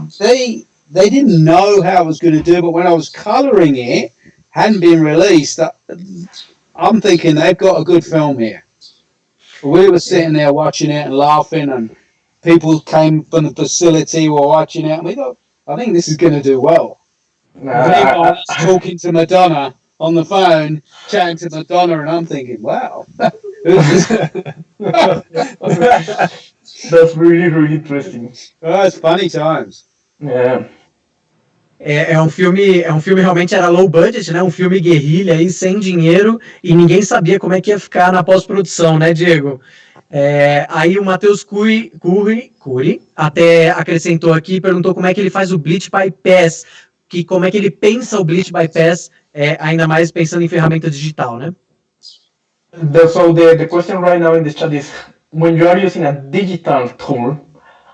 didn't know how it was going to do. But when I was colouring it, hadn't been released, I'm thinking they've got a good film here. We were sitting there watching it and laughing, and people came from the facility, were watching it, and we thought, I think this is going to do well. I was talking to Madonna on the phone, chatting to Madonna, and I'm thinking, wow. That's really, really interesting. Oh, it's funny times. Yeah. É um filme realmente era low budget, né? Um filme guerrilha aí, sem dinheiro, e ninguém sabia como é que ia ficar na pós-produção, né, Diego? Aí o Matheus Cury até acrescentou aqui e perguntou como é que ele faz o Bleach bypass, como é que ele pensa o Bleach bypass, ainda mais pensando em ferramenta digital, né? So the question right now in the chat is, when you are using a digital tool,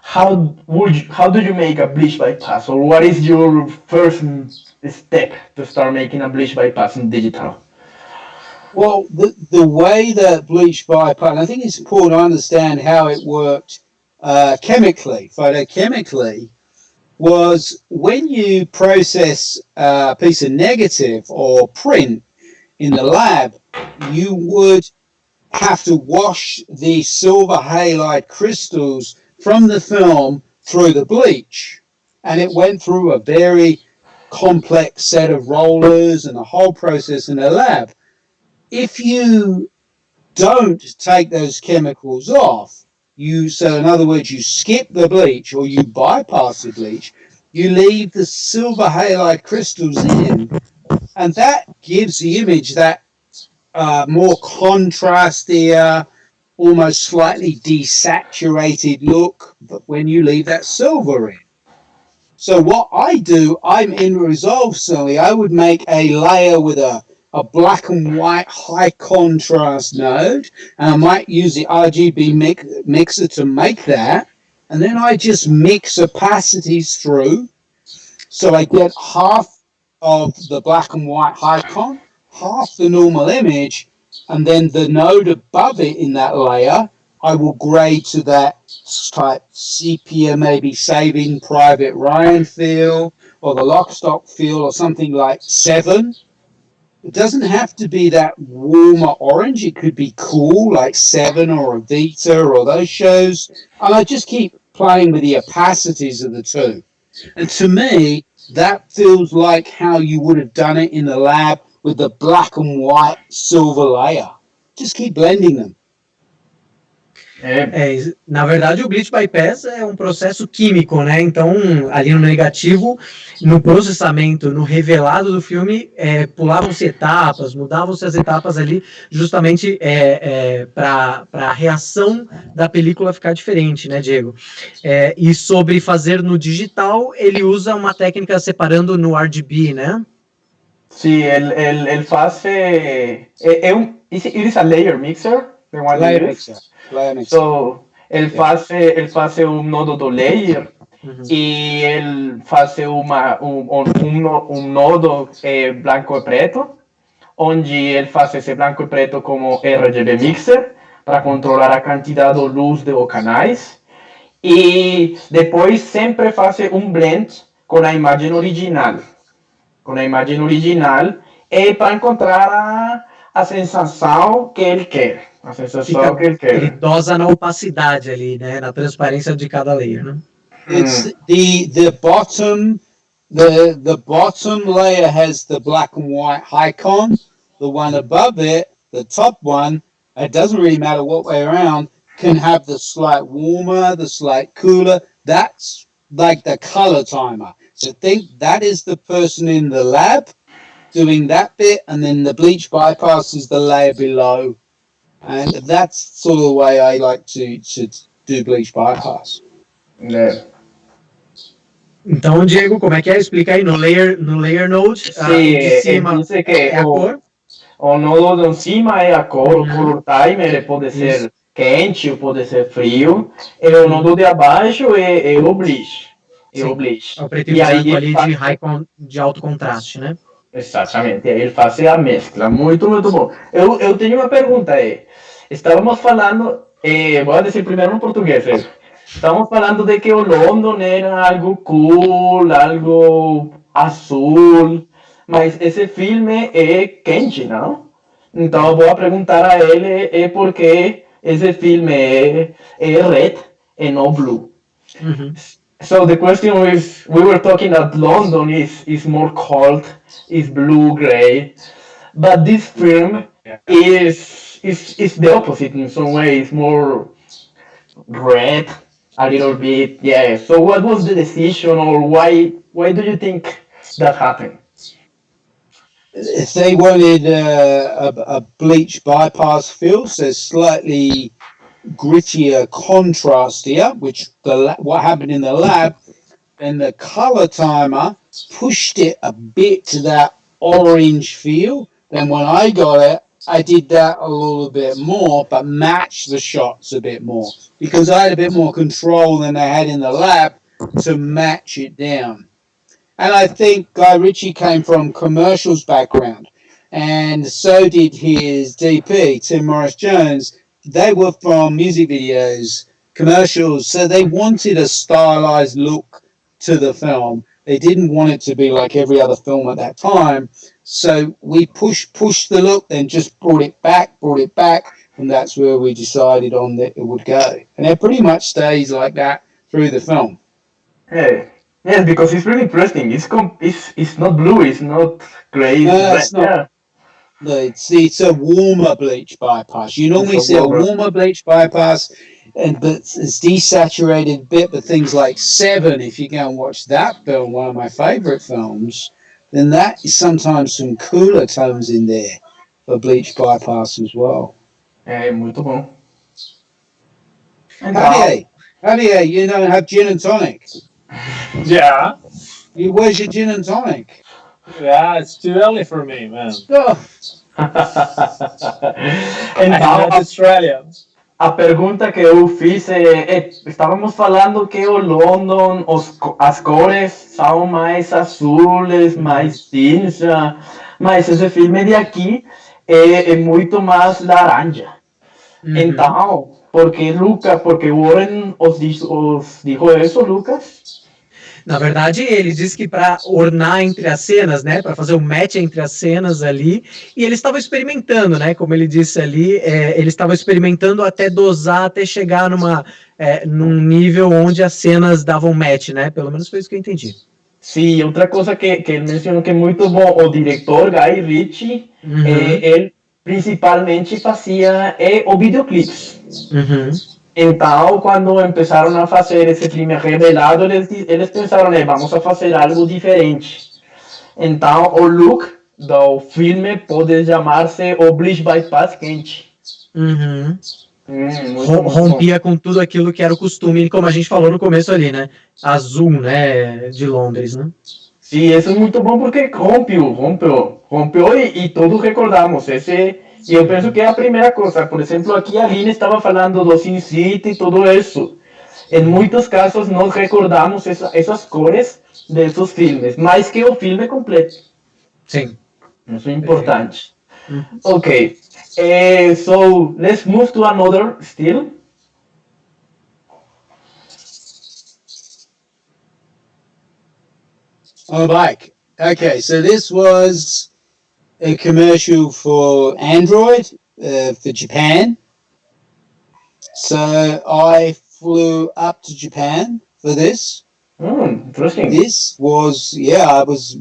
how do you make a bleach bypass, or what is your first step to start making a bleach bypass in digital? Well, the way that bleach bypass, I think it's important to understand how it worked chemically, photochemically, was when you process a piece of negative or print in the lab, you would have to wash the silver halide crystals from the film through the bleach. And it went through a very complex set of rollers and a whole process in the lab. If you don't take those chemicals off, so in other words, you skip the bleach or you bypass the bleach, you leave the silver halide crystals in, and that gives the image that more contrastier, almost slightly desaturated look, but when you leave that silver in. So what I do, I'm in Resolve certainly, I would make a layer with a black and white high contrast node, and I might use the RGB mixer to make that, and then I just mix opacities through, so I get half of the black and white high con, half the normal image, and then the node above it in that layer, I will grade to that type sepia, maybe Saving Private Ryan feel, or the Lockstock feel, or something like 7. It doesn't have to be that warmer orange. It could be cool, like 7 or Evita or those shows. And I just keep playing with the opacities of the two. And to me, that feels like how you would have done it in the lab with the black and white silver layer. Just keep blending them. Na verdade, o Bleach bypass é um processo químico, né? Então, ali no negativo, no processamento, no revelado do filme, pulavam-se etapas, mudavam-se as etapas ali, justamente para a reação da película ficar diferente, né, Diego? E sobre fazer no digital, ele usa uma técnica separando no RGB, né? Sim, ele faz... It is a layer mixer. Layer mixer. So, ele faz nodo do layer, e ele faz nodo branco e preto, onde ele faz esse branco e preto como RGB mixer, para controlar a quantidade de luz dos canais, e depois sempre faz blend com a imagem original. E para encontrar a sensação que ele quer. Ele dosa na opacidade ali, né? Na transparência de cada layer, né? It's the bottom layer has the black and white high con. The one above it, the top one, it doesn't really matter what way around, can have the slight warmer, the slight cooler. That's like the color timer. So think that is the person in the lab doing that bit, and then the bleach bypass is the layer below. And that's sort of the way I like to do bleach bypass. Então, Diego, como é que é? Explica aí no layer node. Sim, de cima é a cor. O nodo de cima é a cor, o color timer ele pode ser quente ou pode ser frio. E o nodo de abaixo é o bleach. É o preto e branco ali de alto contraste, né? Exatamente, aí ele faz a mescla, muito bom. Eu tenho uma pergunta aí. Estávamos falando, vou dizer primeiro em português. Estamos falando de que o London era algo cool, algo azul, mas esse filme é quente, não? Então eu vou perguntar a ele por que esse filme é red e não blue. So the question is, we were talking that London is more cold, is blue-gray, but this film is the opposite in some ways, more red, a little bit, yeah. So what was the decision, or why do you think that happened? If they wanted a bleach bypass fill, so slightly grittier contrast here, which what happened in the lab, and the color timer pushed it a bit to that orange feel. Then when I got it, I did that a little bit more, but matched the shots a bit more because I had a bit more control than I had in the lab to match it down. And I think Guy Ritchie came from commercials background, and so did his DP, Tim Morris Jones. They were from music videos, commercials, so they wanted a stylized look to the film. They didn't want it to be like every other film at that time. So we pushed the look, then just brought it back, and that's where we decided on that it would go. And it pretty much stays like that through the film. Hey. Yes, because it's really interesting. It's not blue, it's not gray. No, it's not. No, it's a warmer bleach bypass. You normally see a warmer bleach bypass, but it's desaturated bit. But things like Seven, if you go and watch that film, one of my favorite films, then that is sometimes some cooler tones in there for bleach bypass as well. Muito bom. Javier, you don't have gin and tonic. Yeah. Where's your gin and tonic? Yeah, it's too early for me, man. Oh. Então, Australia. A pergunta que eu fiz estávamos falando que o London, as cores são mais azules, mais cinza, mas esse filme de aqui é muito mais laranja. Então, porque Warren os dijo isso, Lucas? Na verdade, ele disse que para ornar entre as cenas, né, para fazer o match entre as cenas ali, e ele estava experimentando, né, como ele disse ali, ele estava experimentando até dosar, até chegar num nível onde as cenas davam match, né, pelo menos foi isso que eu entendi. Sim, outra coisa que ele mencionou que é muito bom, o diretor Guy Ritchie, ele principalmente fazia o videoclipes. Então, quando começaram a fazer esse filme revelado, eles pensaram, vamos a fazer algo diferente. Então, o look do filme pode chamar-se o Bleach Bypass quente. Rompia com tudo aquilo que era o costume, como a gente falou no começo ali, né? Azul, né? De Londres, né? Sim, isso é muito bom porque rompeu e todos recordamos e eu penso que é a primeira coisa. Por exemplo, aqui a Lina estava falando do Sin City e tudo isso. Em muitos casos, nós recordamos essas cores desses filmes, mais que o filme completo. Sim. Isso é importante. Ok. So, let's move to another still. Oh, bike. Okay, so this was a commercial for Android for Japan. So I flew up to Japan for this. Interesting. This was I was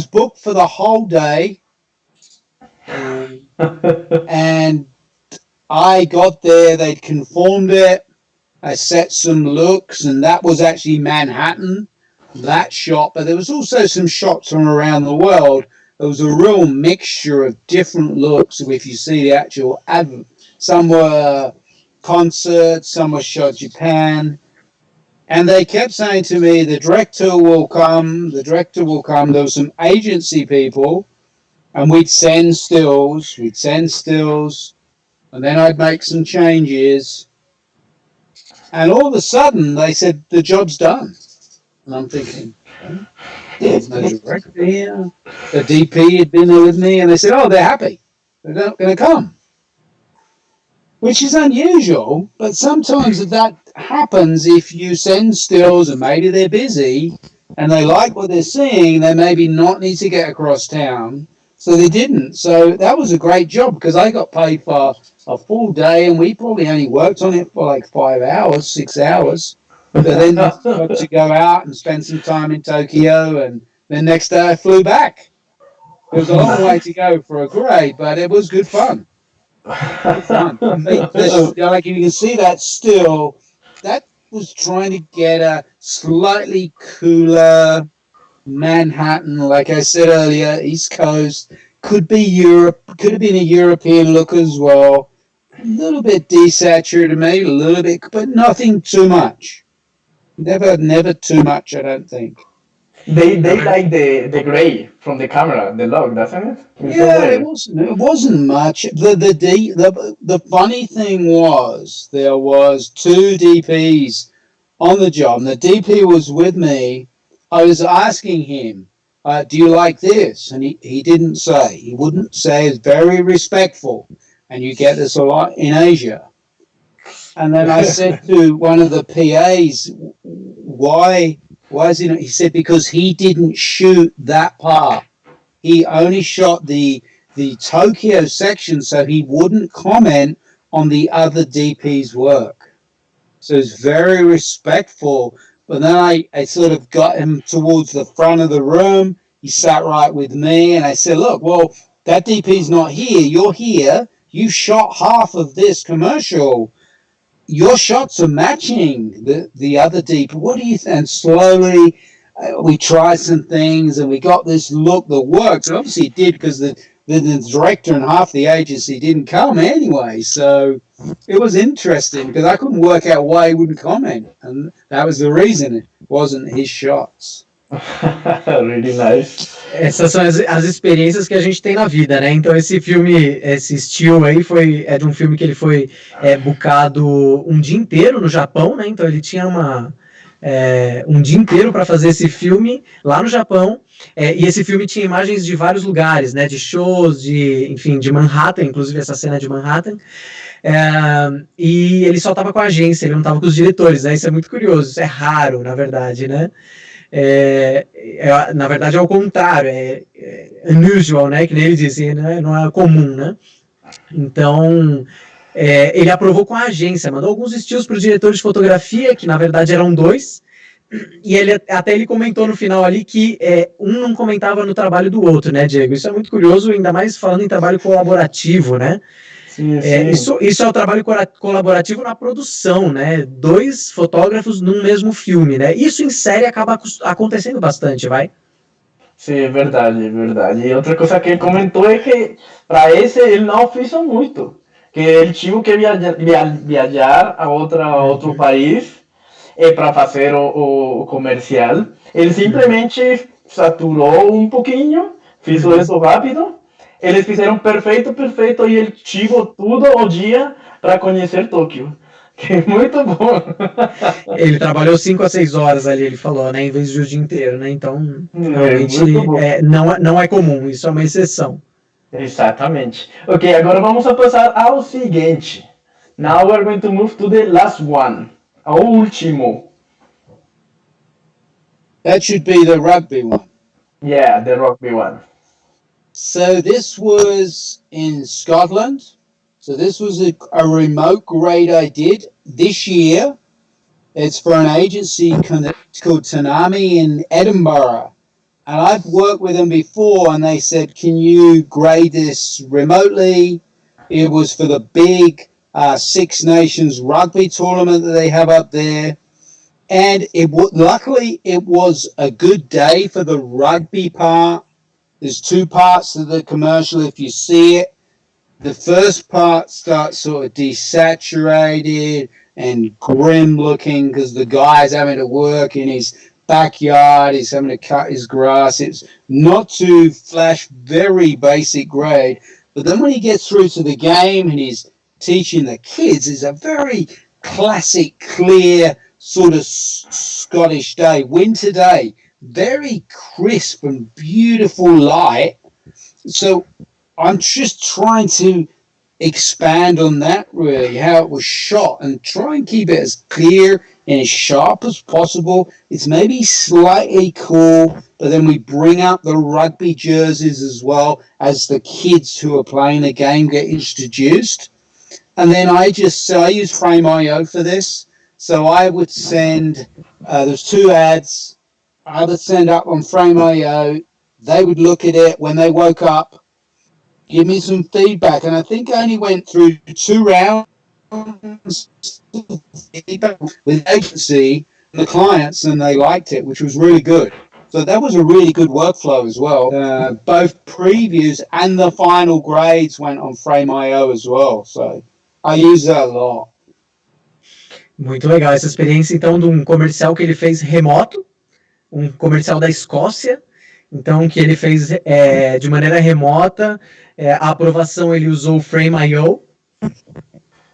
booked for the whole day, and I got there. They'd conformed it. I set some looks, and that was actually Manhattan. That shot, but there was also some shots from around the world. There was a real mixture of different looks. If you see the actual some were concerts, some were shot Japan, and they kept saying to me, the director will come. There were some agency people, and we'd send stills, and then I'd make some changes, and all of a sudden they said the job's done. And I'm thinking, there's no director here. The DP had been there with me, and they said, they're happy. They're not going to come. Which is unusual, but sometimes that happens if you send stills and maybe they're busy and they like what they're seeing, they maybe not need to get across town. So they didn't. So that was a great job because I got paid for a full day and we probably only worked on it for like 5 hours, 6 hours. But then got to go out and spend some time in Tokyo, and the next day I flew back. It was a long way to go for a grade, but it was good fun. Like you can see that still, that was trying to get a slightly cooler, Manhattan, like I said earlier, East Coast, could be Europe, could have been a European look as well. A little bit desaturated, maybe a little bit, but nothing too much. Never too much, I don't think. They like the gray from the camera, the look, doesn't it? Yeah, it wasn't much. The funny thing was there was two DPs on the job, and the DP was with me. I was asking him, do you like this? And he didn't say. He wouldn't say. It's very respectful. And you get this a lot in Asia. And then I said to one of the PAs, why is he not? He said, because he didn't shoot that part. He only shot the Tokyo section, so he wouldn't comment on the other DP's work. So it's very respectful. But then I sort of got him towards the front of the room. He sat right with me, and I said, look, well, that DP's not here. You're here. You shot half of this commercial. Your shots are matching the other DP. What do you think? And slowly we tried some things, and we got this look that works. And obviously it did, because the director and half the agency didn't come anyway. So it was interesting, because I couldn't work out why he wouldn't comment. And that was the reason. It wasn't his shots. Really nice. Essas são as experiências que a gente tem na vida, né? Então esse filme, esse Steel aí é de um filme que ele foi bookado um dia inteiro no Japão, né? Então ele tinha um dia inteiro para fazer esse filme lá no Japão, e esse filme tinha imagens de vários lugares, né? De shows, enfim, de Manhattan, inclusive essa cena de Manhattan. E ele só estava com a agência, ele não estava com os diretores, né? Isso é muito curioso, isso é raro, na verdade, né? Na verdade é o contrário, é unusual, né? Que nem ele disse, né? Não é comum, né? Então ele aprovou com a agência, mandou alguns estilos para os diretores de fotografia, que na verdade eram 2, e ele comentou no final ali que um não comentava no trabalho do outro, né, Diego? Isso é muito curioso, ainda mais falando em trabalho colaborativo, né? Sim, sim. Isso é o trabalho colaborativo na produção, né? 2 fotógrafos num mesmo filme, né? Isso em série acaba acontecendo bastante, vai? Sim, é verdade, é verdade. E outra coisa que ele comentou é que para esse ele não fez muito, que ele tive que viajar a outro país para fazer o comercial. Ele simplesmente saturou um pouquinho, fez isso rápido. Eles fizeram perfeito, e ele tive tudo o dia para conhecer Tóquio. Que é muito bom. Ele trabalhou 5 a 6 horas ali, ele falou, né? Em vez de o dia inteiro, né? Então, realmente, não é comum, isso é uma exceção. Exatamente. Ok, agora vamos passar ao seguinte. Now we're going to move to the last one. Ao último. That should be the rugby one. Yeah, the rugby one. So this was in Scotland. So this was a remote grade I did this year. It's for an agency called Tanami in Edinburgh. And I've worked with them before, and they said, can you grade this remotely? It was for the big Six Nations rugby tournament that they have up there. And luckily, it was a good day for the rugby part. There's 2 parts to the commercial if you see it. The first part starts sort of desaturated and grim looking because the guy's having to work in his backyard. He's having to cut his grass. It's not too flash, very basic grade. But then when he gets through to the game and he's teaching the kids, it's a very classic, clear sort of Scottish day, winter day. Very crisp and beautiful light. So I'm just trying to expand on that, really, how it was shot, and try and keep it as clear and as sharp as possible. It's maybe slightly cool, but then we bring out the rugby jerseys as well as the kids who are playing the game get introduced. And then I use Frame.io for this. So I would send, there's 2 ads. I would send up on Frame.io. They would look at it when they woke up, give me some feedback. And I think I only went through 2 rounds with the agency and the clients, and they liked it, which was really good. So that was a really good workflow as well. Both previews and the final grades went on Frame.io as well. So I use that a lot. Muito legal essa experiência, então, de um comercial que ele fez remoto, um comercial da Escócia, então, que ele fez de maneira remota. A aprovação, ele usou o Frame.io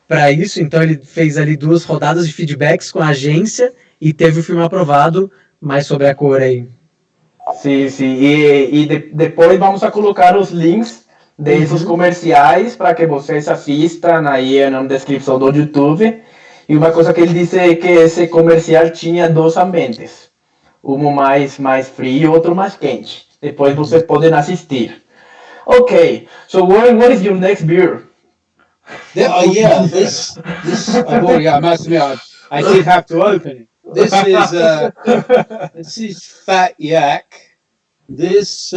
para isso, então ele fez ali 2 rodadas de feedbacks com a agência e teve o filme aprovado. Mais sobre a cor aí. Sim, sim. Depois vamos a colocar os links desses comerciais para que vocês assistam aí na descrição do YouTube. E uma coisa que ele disse é que esse comercial tinha 2 ambientes. Um mais frio e outro mais quente. Depois vocês podem assistir. Ok, so what is your next beer? This I've already, I must admit, I did have to open it. This is Fat Yak. This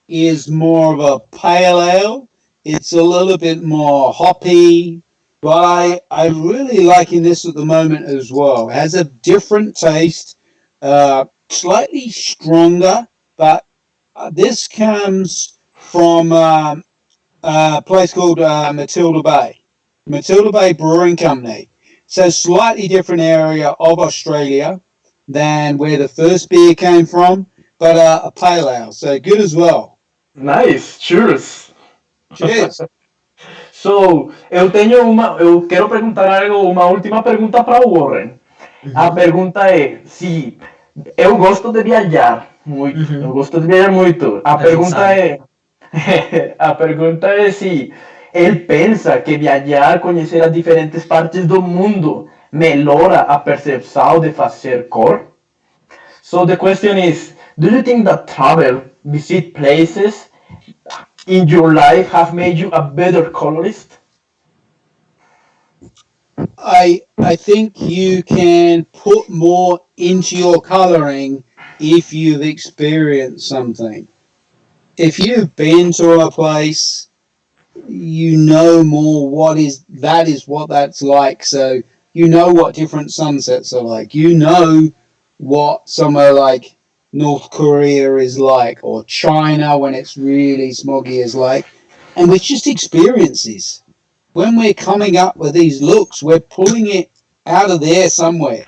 is more of a pale ale. It's a little bit more hoppy, but I'm really liking this at the moment as well. It has a different taste, slightly stronger, but this comes from a place called Matilda Bay Brewing Company. It's a slightly different area of Australia than where the first beer came from, but a pale ale, so good as well. Nice, cheers. Cheers. So, eu quero perguntar uma última pergunta para o Warren. A pergunta é se eu gosto de viajar muito, eu gosto de viajar muito. A pergunta é se ele pensa que viajar, conhecer as diferentes partes do mundo melhora a percepção de fazer cor. So the question is, do you think that travel, visit places in your life have made you a better colorist? I think you can put more into your coloring if you've experienced something. If you've been to a place, you know more what that's like. So you know what different sunsets are like. You know what somewhere like North Korea is like, or China when it's really smoggy is like. And it's just experiences. When we're coming up with these looks, we're pulling it out of there somewhere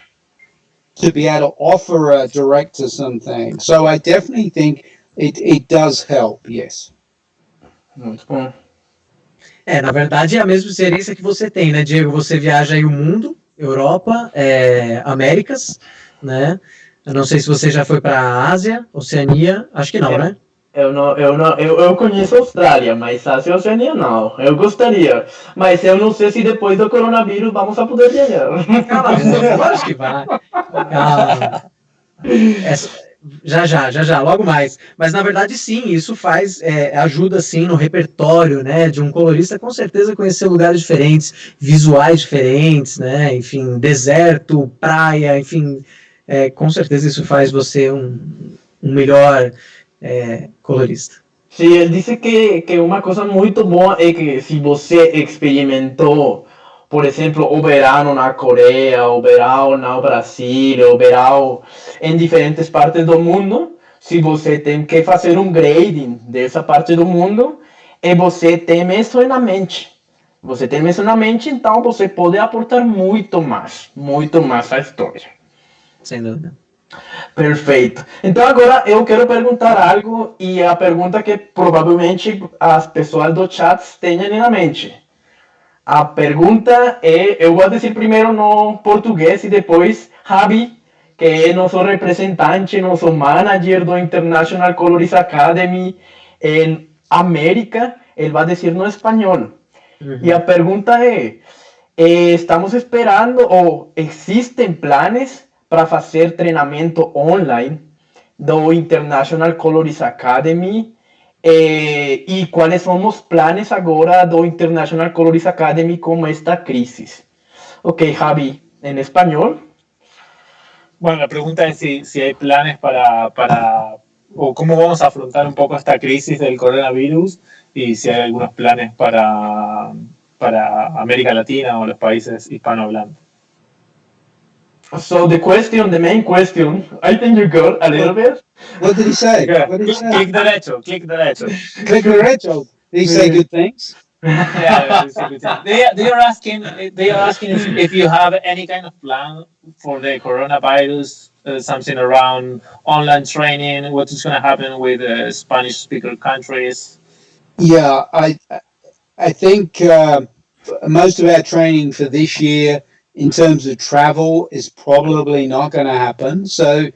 to be able to offer a director something. So I definitely think it does help, yes. Muito bom. Na verdade é a mesma experiência que você tem, né, Diego? Você viaja aí o mundo, Europa, Américas, né? Eu não sei se você já foi para a Ásia, Oceania, acho que não, né? Eu conheço a Austrália, mas Ásia e Oceania não. Eu gostaria, mas eu não sei se depois do coronavírus vamos a poder viajar. Calma, acho que vai. Calma. Já, logo mais. Mas na verdade sim, isso ajuda sim no repertório, né, de um colorista, com certeza conhecer lugares diferentes, visuais diferentes, né, enfim, deserto, praia, enfim, com certeza isso faz você um melhor colorista. Sim, ele disse que uma coisa muito boa é que se você experimentou, por exemplo, o verão na Coreia, o verão no Brasil, o verão em diferentes partes do mundo, se você tem que fazer um grading dessa parte do mundo, e você tem isso na mente. Você tem isso na mente, então você pode aportar muito mais à história. Sem dúvida. Perfeito. Então agora eu quero perguntar algo, e a pergunta que provavelmente as pessoas do chat tenham na mente. A pergunta eu vou dizer primeiro no português e depois Javi, que é nosso representante, nosso manager do International Colorist Academy em América, ele vai dizer no espanhol. E a pergunta estamos esperando ou existem planos para fazer treinamento online do International Colorist Academy? E quais são os planos agora do International Colorist Academy com esta crise? Ok, Javi, en español. Bueno, la pregunta es si hay planes o cómo vamos a afrontar un poco esta crisis del coronavirus y si hay algunos planes para América Latina o los países hispanohablantes. So the main question, I think you got a little bit. What did he say? Yeah. What did he say? Click derecho, click derecho. Click the red. Did he say good things? Yeah, they are asking. They are asking if you have any kind of plan for the coronavirus, something around online training. What is going to happen with Spanish speaker countries? Yeah, I think most of our training for this year in terms of travel is probably not going to happen. So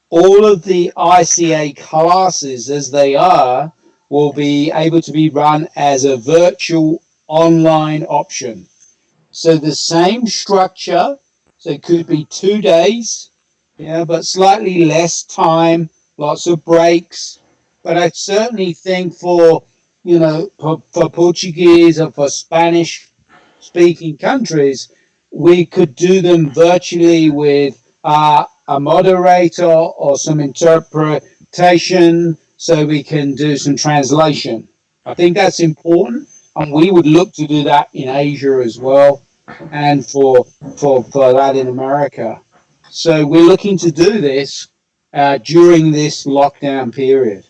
all of the ICA classes as they are will be able to be run as a virtual online option. So the same structure, so it could be 2 days, yeah, but slightly less time, lots of breaks. But I certainly think for, for Portuguese or for Spanish speaking countries, we could do them virtually with a moderator or some interpretation so we can do some translation. I think that's important, and we would look to do that in Asia as well and for Latin America. So we're looking to do this during this lockdown period.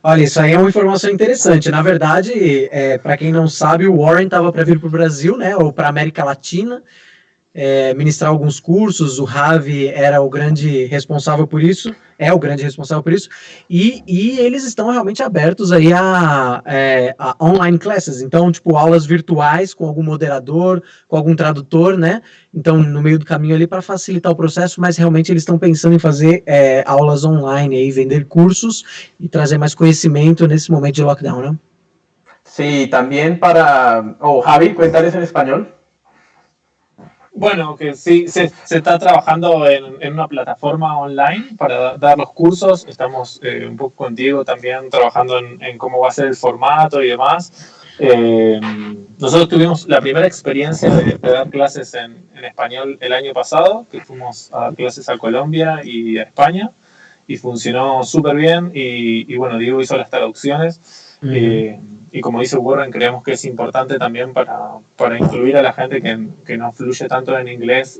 Olha, isso aí é uma informação interessante. Na verdade, para quem não sabe, o Warren estava para vir para o Brasil, né, ou para a América Latina, ministrar alguns cursos. O Ravi era o grande responsável por isso, e eles estão realmente abertos aí a online classes, então, tipo, aulas virtuais com algum moderador, com algum tradutor, né, então, no meio do caminho ali para facilitar o processo, mas realmente eles estão pensando em fazer aulas online, aí, vender cursos e trazer mais conhecimento nesse momento de lockdown, né? Sí, también para... Javi, cuéntales en español. Bueno, que sí, se está trabajando en una plataforma online para dar los cursos. Estamos un poco con Diego también trabajando en cómo va a ser el formato y demás. Nosotros tuvimos la primera experiencia de dar clases en español el año pasado, que fuimos a dar clases a Colombia y a España, y funcionó súper bien. Y bueno, Diego hizo las traducciones. Y como dice Warren, creemos que es importante también para incluir a la gente que no fluye tanto en inglés.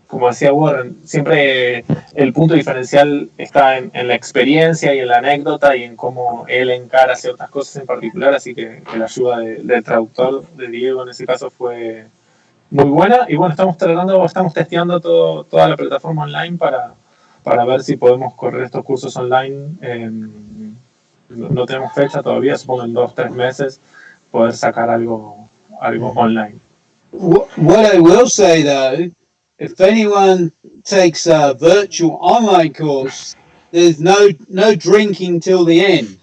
Como decía Warren, siempre el punto diferencial está en la experiencia y en la anécdota y en cómo él encara ciertas cosas en particular, así que la ayuda del traductor de Diego en ese caso fue muy buena. Y bueno, estamos testeando toda la plataforma online para ver si podemos correr estos cursos online. No tenemos fecha todavía, supongo en 2-3 meses poder sacar algo online. What I will say though, if anyone takes a virtual online course, there's no drinking till the end.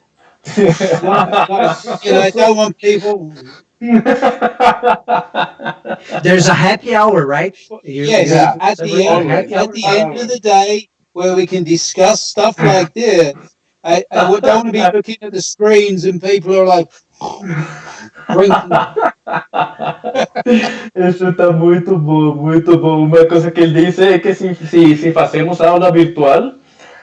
I don't want people. There's a happy hour, right? Yes, at the end of the day, where we can discuss stuff like this. I don't want to be looking at the screens and people are like drinking. Eso está muito bom, muito bom. Uma coisa que ele disse é que se fazemos aula virtual,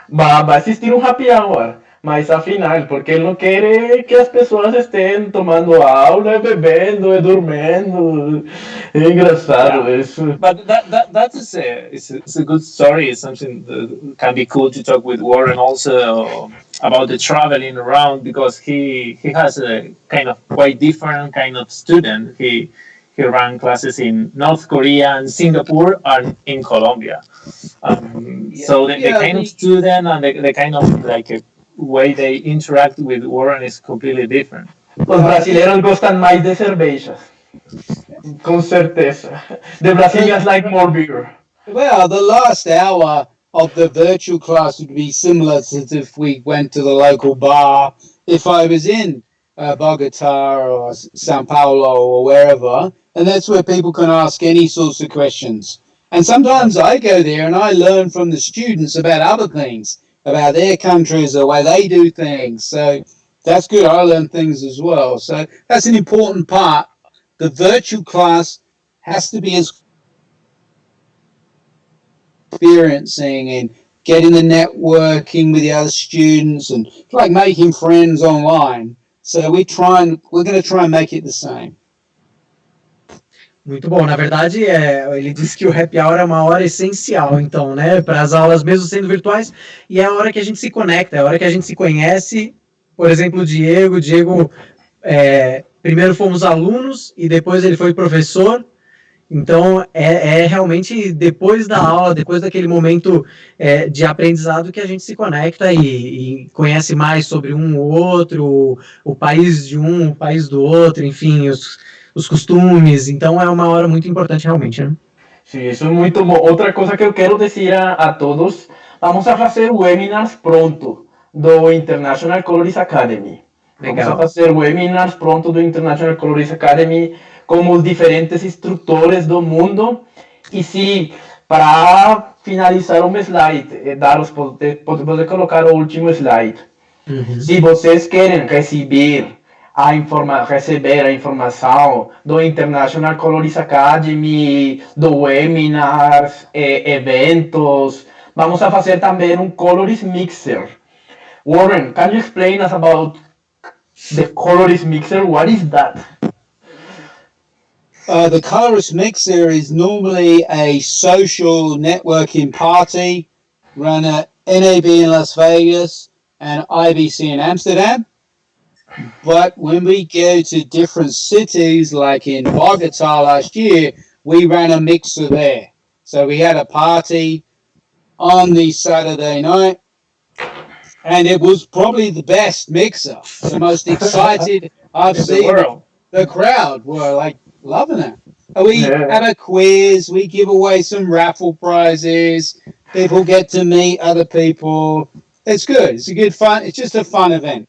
vai existir happy hour, mas afinal, porque ele não quer que as pessoas estejam tomando aula, bebendo e dormindo. É engraçado isso. But that is a good story. It's something that can be cool to talk with Warren also about the traveling around, because he has a kind of quite different kind of student. He ran classes in North Korea and Singapore and in Colombia. So the kind of student and the kind of way they interact with Warren is completely different. Los brasileños gostan mais de cervejas. Com certeza. The Brazilians like more beer. Well, the last hour of the virtual class would be similar to if we went to the local bar. If I was in Bogota or Sao Paulo or wherever, and that's where people can ask any sorts of questions. And sometimes I go there and I learn from the students about other things, about their countries, the way they do things. So that's good. I learn things as well. So that's an important part. The virtual class has to be as experiencing and getting the networking with the other students and like making friends online. So we're going to try and make it the same. Muito bom. Na verdade, ele disse que o happy hour é uma hora essencial, então, né, para as aulas, mesmo sendo virtuais, e é a hora que a gente se conecta, é a hora que a gente se conhece. Por exemplo, o Diego, primeiro fomos alunos e depois ele foi professor. Então, realmente depois da aula, depois daquele momento de aprendizado que a gente se conecta e conhece mais sobre um ou outro, o país de um, o país do outro, enfim, os costumes. Então, é uma hora muito importante realmente, né? Sim, isso é muito bom. Outra coisa que eu quero dizer a todos, vamos a fazer webinars pronto do International Colorist Academy. Legal. Vamos a fazer webinars pronto do International Colorist Academy com os diferentes instrutores do mundo. E se, para finalizar um slide, Daros, pode colocar o último slide. Uhum. Se vocês querem receber a informação do International Colorist Academy, do webinars, eventos, vamos a fazer também um Colorist Mixer. Warren, can you explain us about the Colorist Mixer? What is that? The Colorist Mixer is normally a social networking party run at NAB in Las Vegas and IBC in Amsterdam. But when we go to different cities, like in Bogota last year, we ran a mixer there. So we had a party on the Saturday night, and it was probably the best mixer, the most excited I've seen. The crowd were like loving it. We have a quiz, we give away some raffle prizes, people get to meet other people. It's good. It's a good fun. It's just a fun event.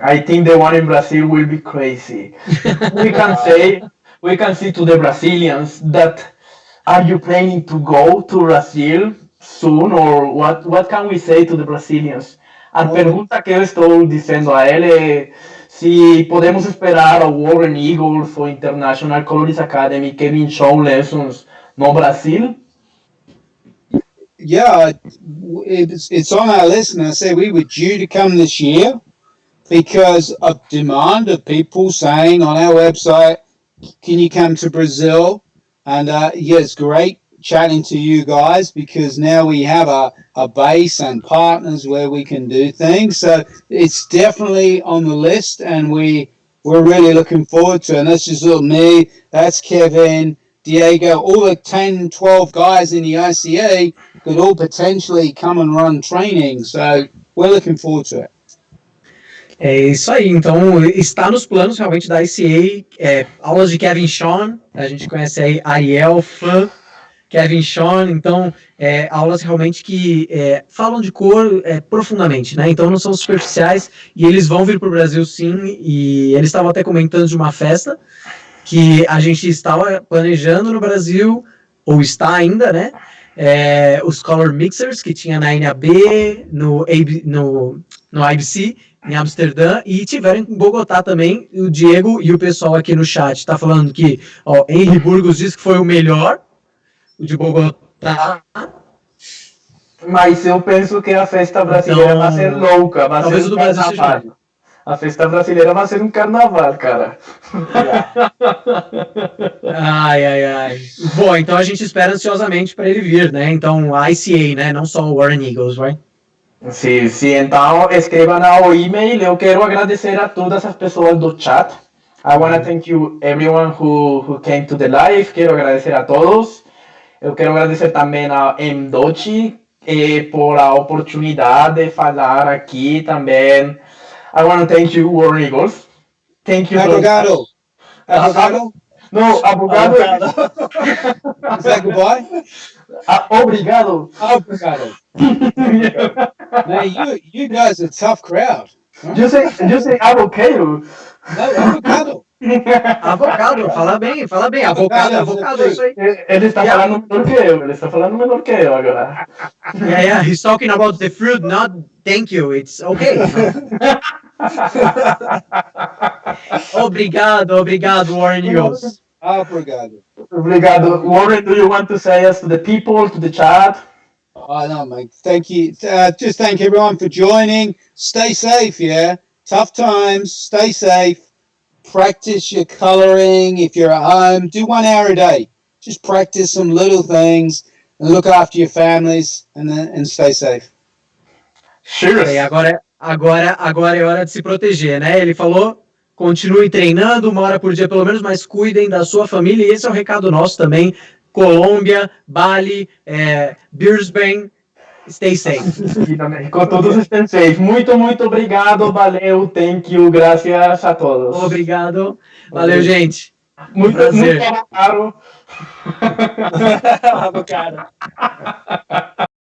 I think the one in Brazil will be crazy. we can say to the Brazilians that, are you planning to go to Brazil soon, or what can we say to the Brazilians? A pergunta que eu estou dizendo a ele é se podemos esperar a Warren Eagles ou International Colorist Academy Kevin Show Lessons no Brasil. Yeah, it's on our list, and I said we were due to come this year because of demand of people saying on our website, can you come to Brazil? And it's great chatting to you guys because now we have a base and partners where we can do things. So it's definitely on the list, and we're really looking forward to it. And that's just little me, that's Kevin, Diego, all the 10, 12 guys in the ICA could all potentially come and run training. So we're looking forward to it. É isso aí, então está nos planos realmente da ICA, aulas de Kevin Sean, a gente conhece aí Ariel, fã, Kevin Sean, então aulas realmente que falam de cor profundamente, né? Então não são superficiais, e eles vão vir para o Brasil sim, e eles estavam até comentando de uma festa que a gente estava planejando no Brasil, ou está ainda, né? Os Color Mixers que tinha na NAB, no IBC, em Amsterdã, e tiveram em Bogotá também. O Diego e o pessoal aqui no chat tá falando que Henry Burgos disse que foi o melhor, o de Bogotá. Mas eu penso que a festa brasileira vai ser louca, vai talvez ser o do Brasil seja. A festa brasileira vai ser um carnaval, cara. Ai. Bom, então a gente espera ansiosamente para ele vir, né? Então a ICA, né? Não só o Warren Eagles, right? Sim, então escrevam ao e-mail. Eu quero agradecer a todas as pessoas do chat. I want to thank you everyone who came to the live. Quero agradecer a todos. Eu quero agradecer também a Mdochi por a oportunidade de falar aqui também. I want to thank you, Warren Eagles. Thank you. Abogado. Abogado? No, abogado. Is that goodbye? Obrigado. Obrigado. Man, you guys are a tough crowd. Huh? You say avocado. No, avocado. Avocado, fala bem. Avocado, isso aí. Ele está falando menor que eu, agora. Yeah, he's talking about the fruit, not thank you, it's okay. Obrigado, Warren Eagles. Obrigado. Obrigado. Warren, do you want to say us to the people, to the chat? Oh, no, mate. Thank you. Just thank everyone for joining. Stay safe, yeah? Tough times. Stay safe. practice your coloring. If you're at home, do 1 hour a day. Just practice some little things and look after your families and stay safe. Cheers. E agora é hora de se proteger, né? Ele falou, continue treinando 1 hora por dia pelo menos, mas cuidem da sua família. E esse é um recado nosso também. Colômbia, Bali, Brisbane, stay safe. Com todos estão safe. Muito, muito obrigado. Valeu, thank you, graças a todos. Obrigado. Valeu, gente. Muito, prazer. muito caro. Caro.